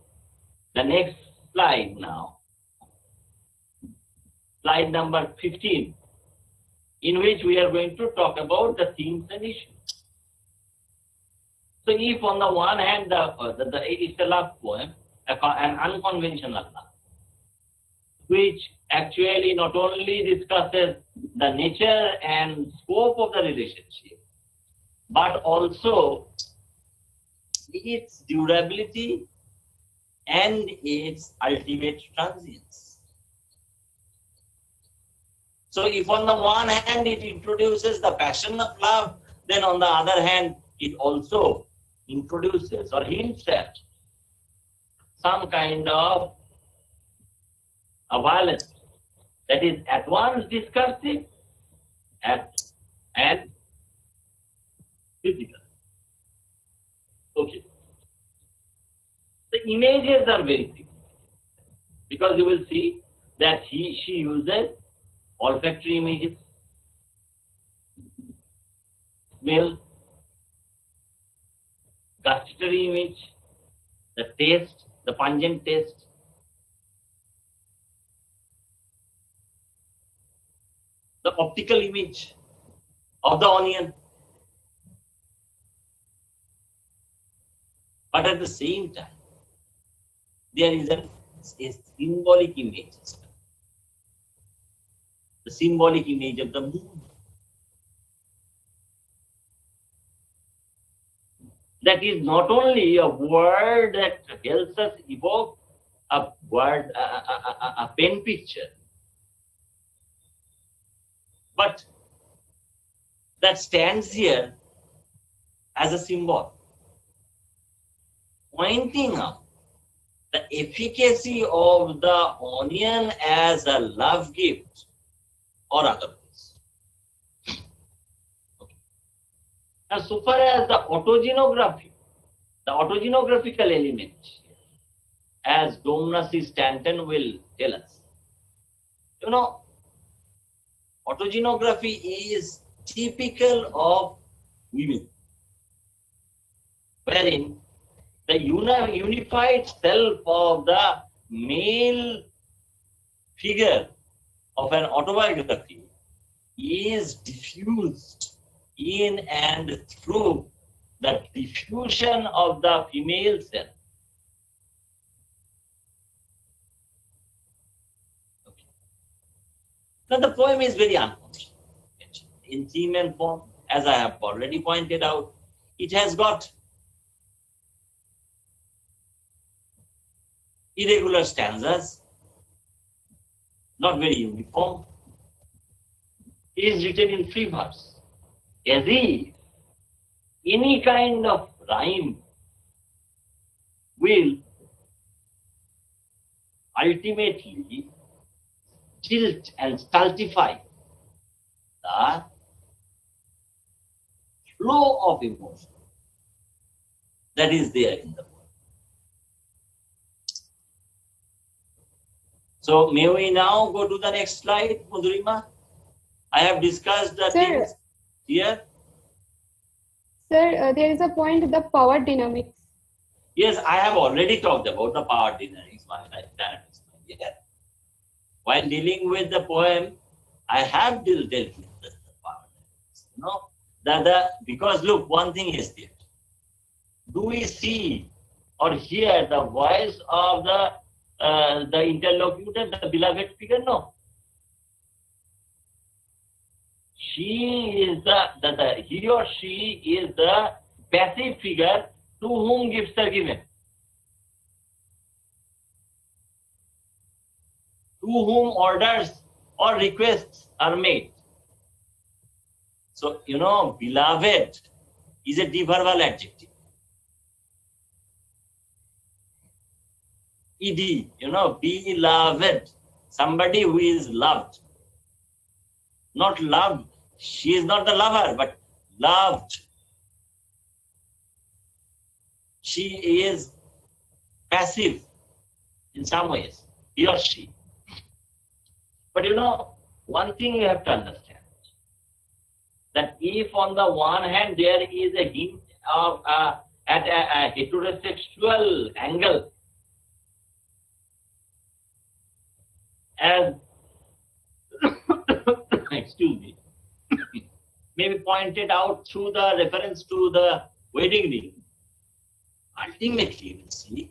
the next slide now, slide number 15, in which we are going to talk about the themes and issues. So if on the one hand, it's a love poem, an unconventional love, which actually not only discusses the nature and scope of the relationship, but also its durability and its ultimate transience. So if on the one hand it introduces the passion of love, then on the other hand it also introduces or hints at some kind of a violence that is at once discursive and physical. Okay. The images are very simple because you will see that she uses olfactory images, smell, gustatory image, the taste, the pungent taste, the optical image of the onion. But at the same time, there is a symbolic image, the symbolic image of the moon. That is not only a word that helps us evoke a word, a pen picture, but that stands here as a symbol, pointing out the efficacy of the onion as a love gift or otherwise. Okay. Now, so far as the autogenography, the autogenographical element, as Domna C. Stanton will tell us, autogenography is typical of women, wherein the unified self of the male figure of an autobiography is diffused in and through the diffusion of the female self. Okay. Now the poem is very unconventional. In theme and form, as I have already pointed out, it has got irregular stanzas, not very uniform. It is written in free verse, as if any kind of rhyme will ultimately tilt and stultify the flow of emotion that is there in the poem. So may we now go to the next slide, Madhurima? I have discussed the things here. Sir, there is a point, the power dynamics. Yes, I have already talked about the power dynamics. Yeah. While dealing with the poem, I have dealt with the power dynamics. Because look, one thing is there. Do we see or hear the voice of the interlocutor, the beloved figure? No. He or she is the passive figure to whom gifts are given, to whom orders or requests are made. So, beloved is a deverbal adjective. ED, beloved, somebody who is loved, not loved She is not the lover, but loved. She is passive in some ways, he or she. But one thing you have to understand, that if on the one hand there is a hint of at a heterosexual angle, as excuse me, maybe pointed out through the reference to the wedding ring, ultimately you will see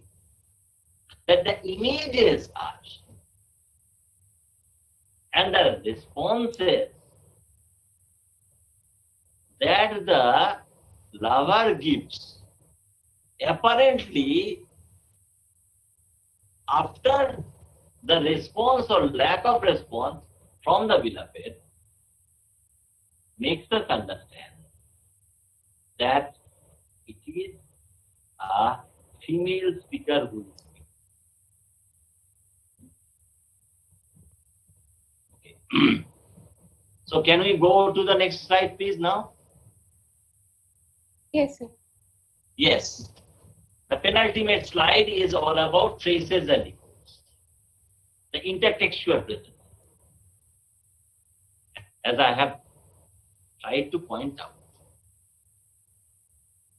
that the images are and the responses that the lover gives, apparently after the response or lack of response from the beloved, makes us understand that it is a female speaker who is speaking. Okay. So can we go to the next slide, please, now? Yes, sir. Yes. The penultimate slide is all about traces and echoes. The intertextual presence. As I have tried to point out,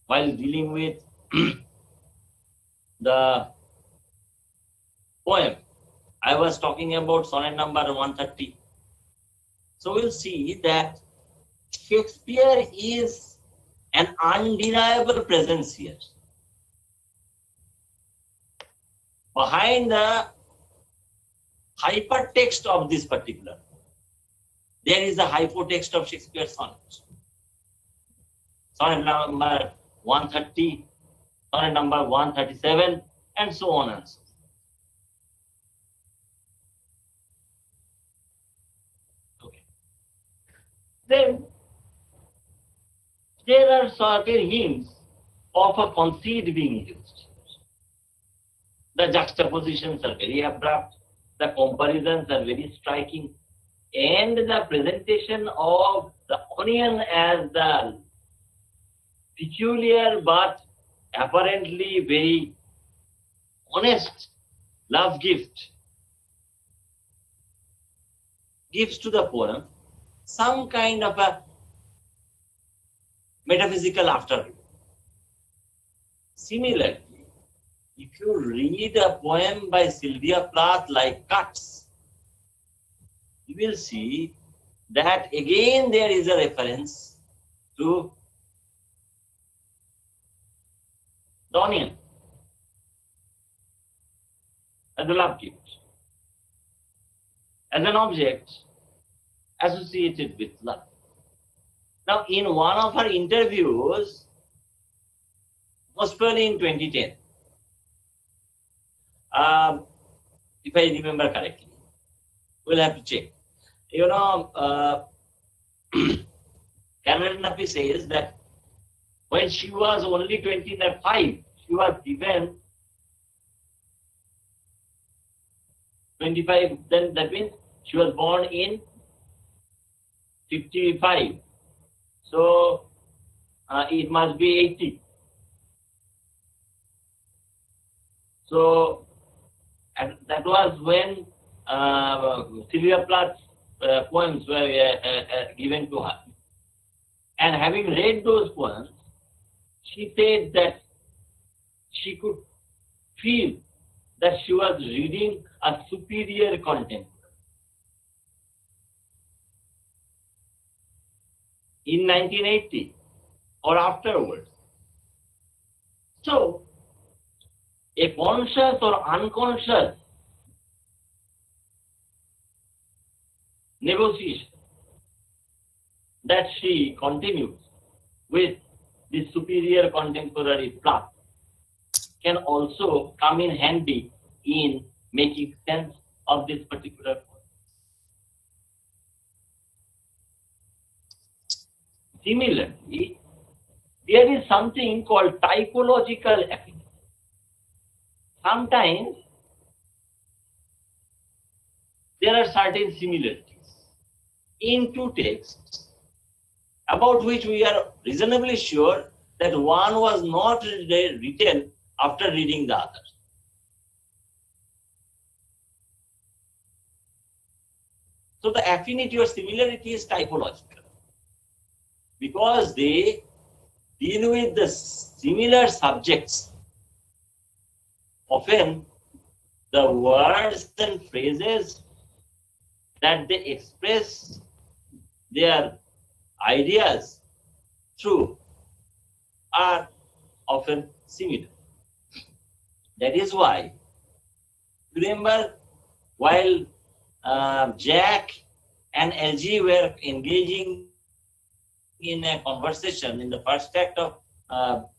while dealing with the poem, I was talking about sonnet number 130. So we'll see that Shakespeare is an undeniable presence here. Behind the hypertext of this particular, there is a hypotext of Shakespeare's sonnet. Sonnet number 130, sonnet number 137, and so on and so on. Okay. Then there are certain hints of a conceit being used. The juxtapositions are very abrupt, the comparisons are very striking, and the presentation of the onion as the peculiar but apparently very honest love gift gives to the poem some kind of a metaphysical afterglow. Similarly, if you read a poem by Sylvia Plath like Cuts, you will see that again there is a reference to the onion as a love gift, as an object associated with love. Now, in one of her interviews, most probably in 2010, if I remember correctly, we'll have to check. Caroline Duffy says that when she was only 25, she was given 25, then that means she was born in 55. So it must be 80. So and that was when Sylvia Plath's poems were given to her. And having read those poems, she said that she could feel that she was reading a superior content. In 1980 or afterwards. So, a conscious or unconscious negotiation that she continues with the superior contemporary plot can also come in handy in making sense of this particular point. Similarly, there is something called typological affinity. Sometimes there are certain similarities in two texts about which we are reasonably sure that one was not written after reading the other. So the affinity or similarity is typological because they deal with the similar subjects. Often the words and phrases that they express their ideas through are often similar. That is why, remember, while Jack and LG were engaging in a conversation in the first act of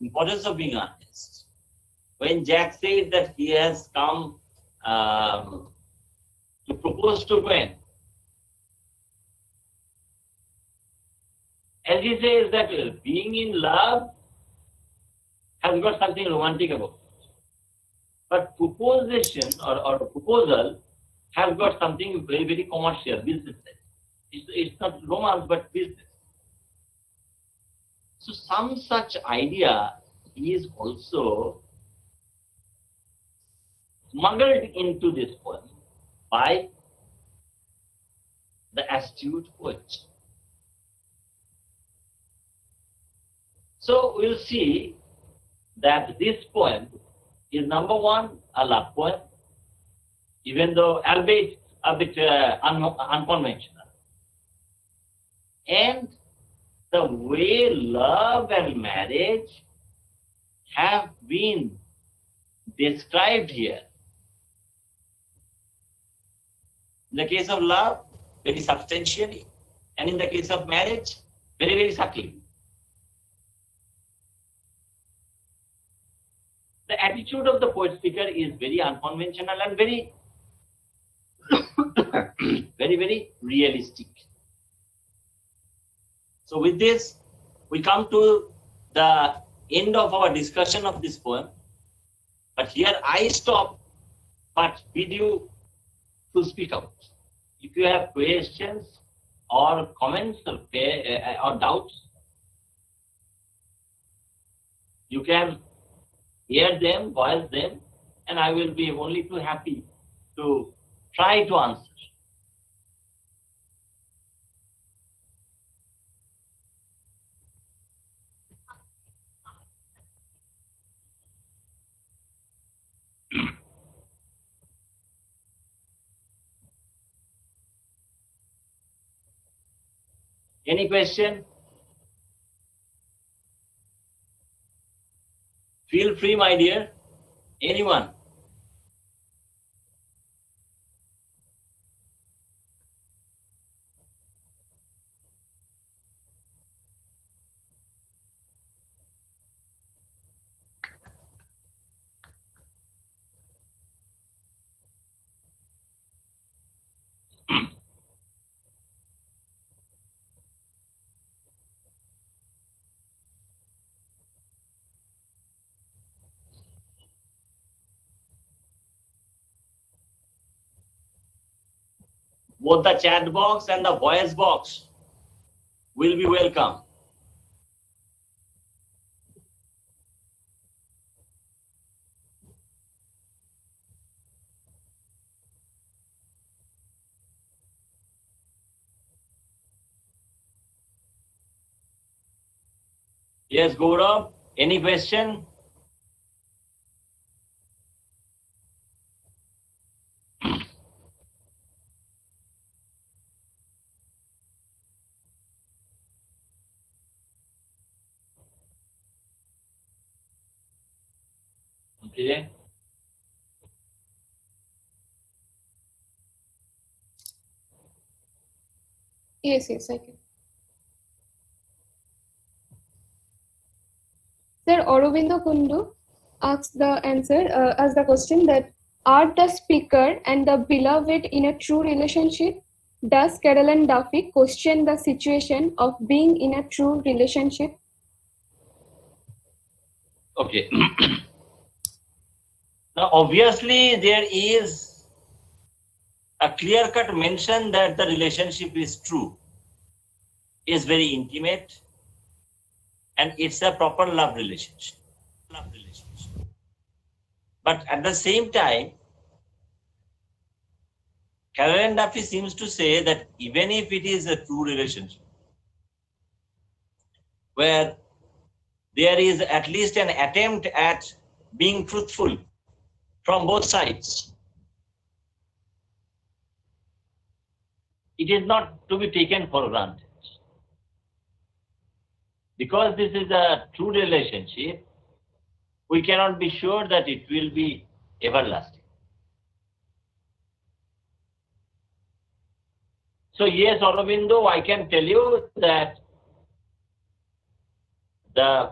importance of being honest, when Jack said that he has come to propose to Gwen, LG says that being in love has got something romantic about it. But proposition or proposal has got something very, very commercial, business. It's not romance, but business. So some such idea is also smuggled into this poem by the astute poet. So we'll see that this poem is number one, a love poem, even though albeit a bit unconventional. And the way love and marriage have been described here. In the case of love, very substantially, and in the case of marriage, very, very subtly. The attitude of the poet speaker is very unconventional and very, very, very realistic. So with this, we come to the end of our discussion of this poem. But here I stop, but bid you to speak out. If you have questions or comments or doubts, you can hear them, voice them, and I will be only too happy to try to answer. Any question? Feel free, my dear. Anyone? Both the chat box and the voice box will be welcome. Yes, Gaurav, any question? Okay. Yes, I can. Sir, Aurobindo Kundu asks the question that are the speaker and the beloved in a true relationship? Does Carol and Duffy question the situation of being in a true relationship? Okay. Now, obviously, there is a clear-cut mention that the relationship is true. is very intimate and it's a proper love relationship. But at the same time, Caroline Duffy seems to say that even if it is a true relationship, where there is at least an attempt at being truthful from both sides, it is not to be taken for granted. Because this is a true relationship, we cannot be sure that it will be everlasting. So yes, Aurobindo, I can tell you that the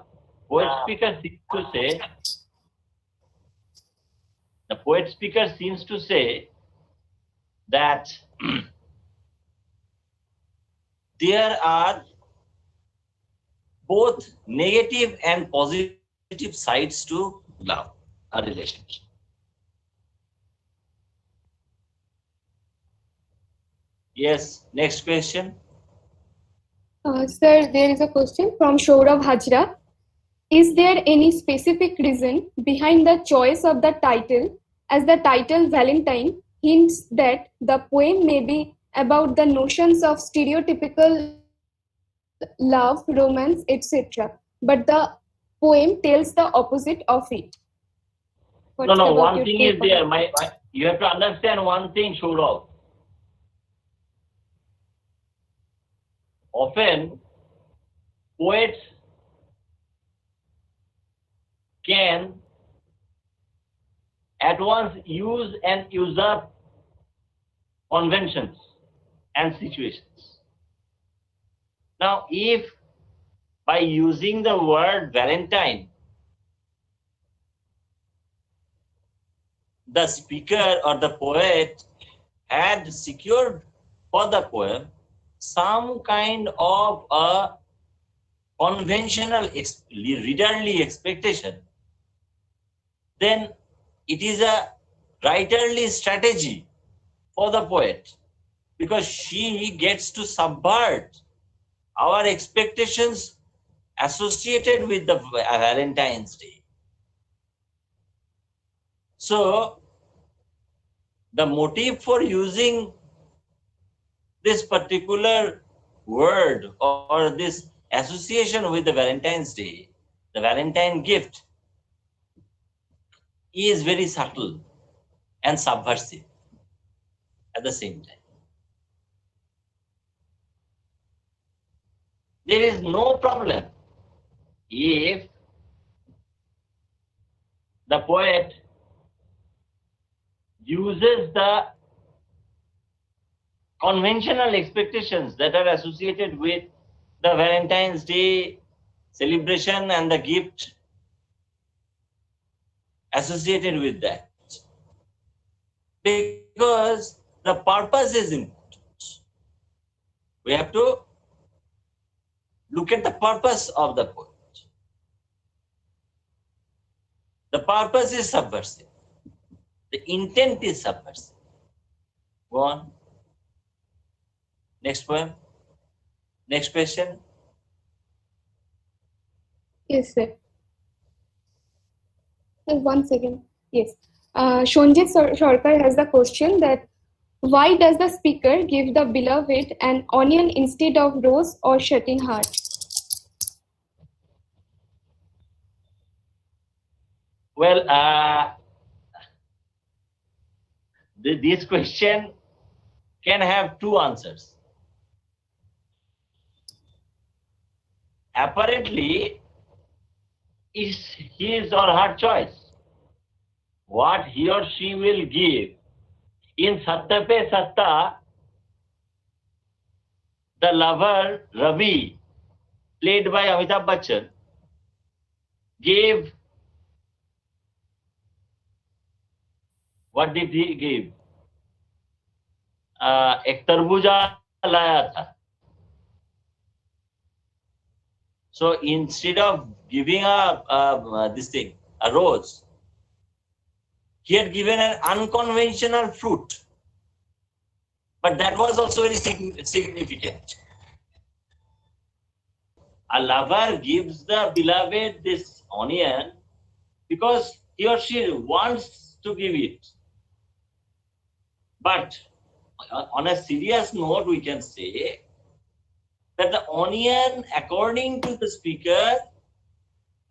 poet speaker seems to say that there are both negative and positive sides to love, a relationship. Yes, next question. Sir, there is a question from Shourav Hajra. Is there any specific reason behind the choice of the title, as the title Valentine hints that the poem may be about the notions of stereotypical love, romance, etc., but the poem tells the opposite of it? What's No, about one your thing take is on there. it? You have to understand one thing, Shourav. Often, poets can at once use and usurp conventions and situations. Now, if by using the word Valentine, the speaker or the poet had secured for the poem some kind of a conventional readerly expectation, then it is a writerly strategy for the poet, because she gets to subvert our expectations associated with the Valentine's Day. So, the motive for using this particular word or this association with the Valentine's Day, the Valentine gift, is very subtle and subversive at the same time. There is no problem if the poet uses the conventional expectations that are associated with the Valentine's Day celebration and the gift associated with that. Because the purpose is important. We have to look at the purpose of the poet. The purpose is subversive. The intent is subversive. Go on. Next poem. Next question. Yes, sir. 1 second. Yes. Shonjit Sarkar has the question that why does the speaker give the beloved an onion instead of rose or shutting heart? Well, this question can have two answers. Apparently, it's his or her choice what he or she will give. In Satta Pe Satta, the lover Ravi, played by Amitabh Bachchan, gave, what did he give? एक तरबूजा लाया था. So instead of giving a rose, he had given an unconventional fruit. But that was also very significant. A lover gives the beloved this onion because he or she wants to give it. But on a serious note, we can say that the onion, according to the speaker,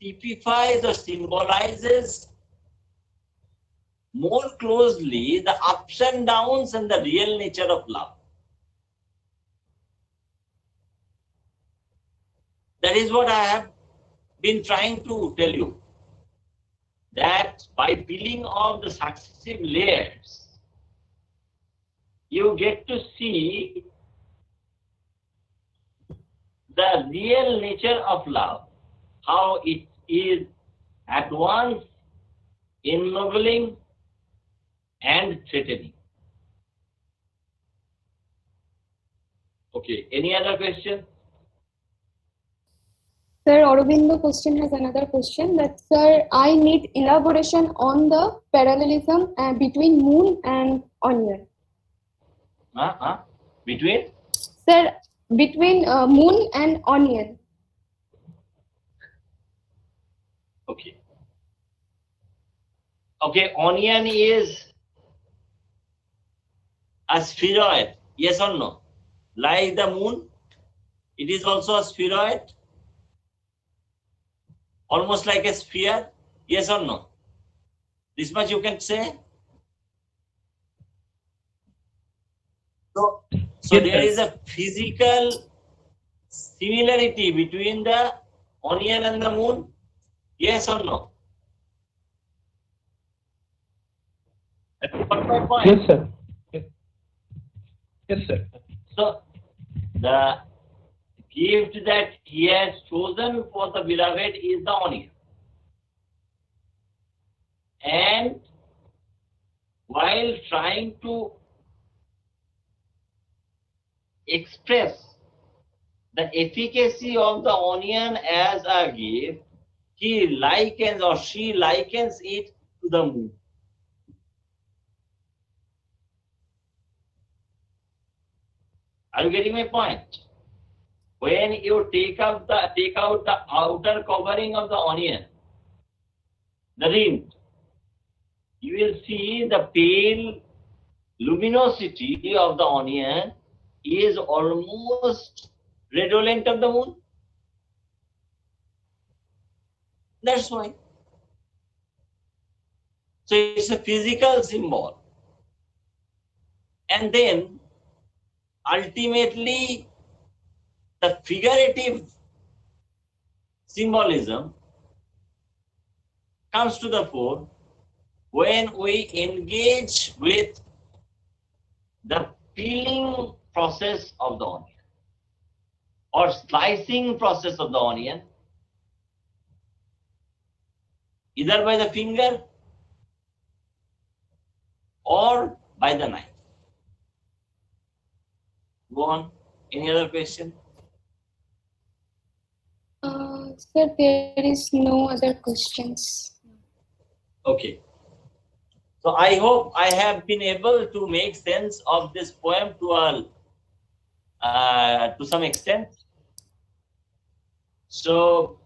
typifies or symbolizes more closely the ups and downs and the real nature of love. That is what I have been trying to tell you. That by peeling off the successive layers, you get to see the real nature of love, how it is at once ennobling and threatening. Okay, any other question? Sir, Aurobindo question has another question that, sir, I need elaboration on the parallelism between moon and onion. Between? Sir, between moon and onion. Okay. Okay, onion is a spheroid, yes or no? Like the moon, it is also a spheroid, almost like a sphere, yes or no? This much you can say. So Yes, there sir. is a physical similarity between the onion and the moon, yes or no? Have you got my point? Yes, sir. Yes, yes, sir. So the gift that he has chosen for the beloved is the onion. And while trying to express the efficacy of the onion as a gift, he likens or she likens it to the moon. Are you getting my point? When you take out the outer covering of the onion, the rind, you will see the pale luminosity of the onion is almost redolent of the moon. That's why. So it's a physical symbol. And then ultimately the figurative symbolism comes to the fore when we engage with the peeling process of the onion or slicing process of the onion, either by the finger or by the knife. Go on. Any other question? Sir, there is no other questions. Okay. So I hope I have been able to make sense of this poem to some extent. So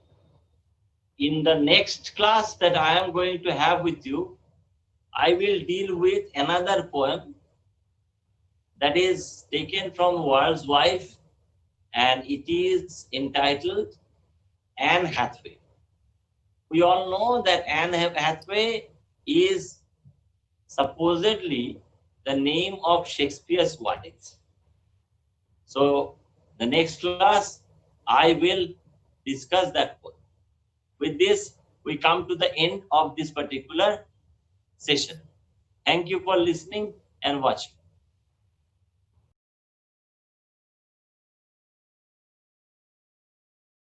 in the next class that I am going to have with you, I will deal with another poem that is taken from World's Wife, and it is entitled Anne Hathaway. We all know that Anne Hathaway is supposedly the name of Shakespeare's wife. So the next class, I will discuss that poem. With this, we come to the end of this particular session. Thank you for listening and watching.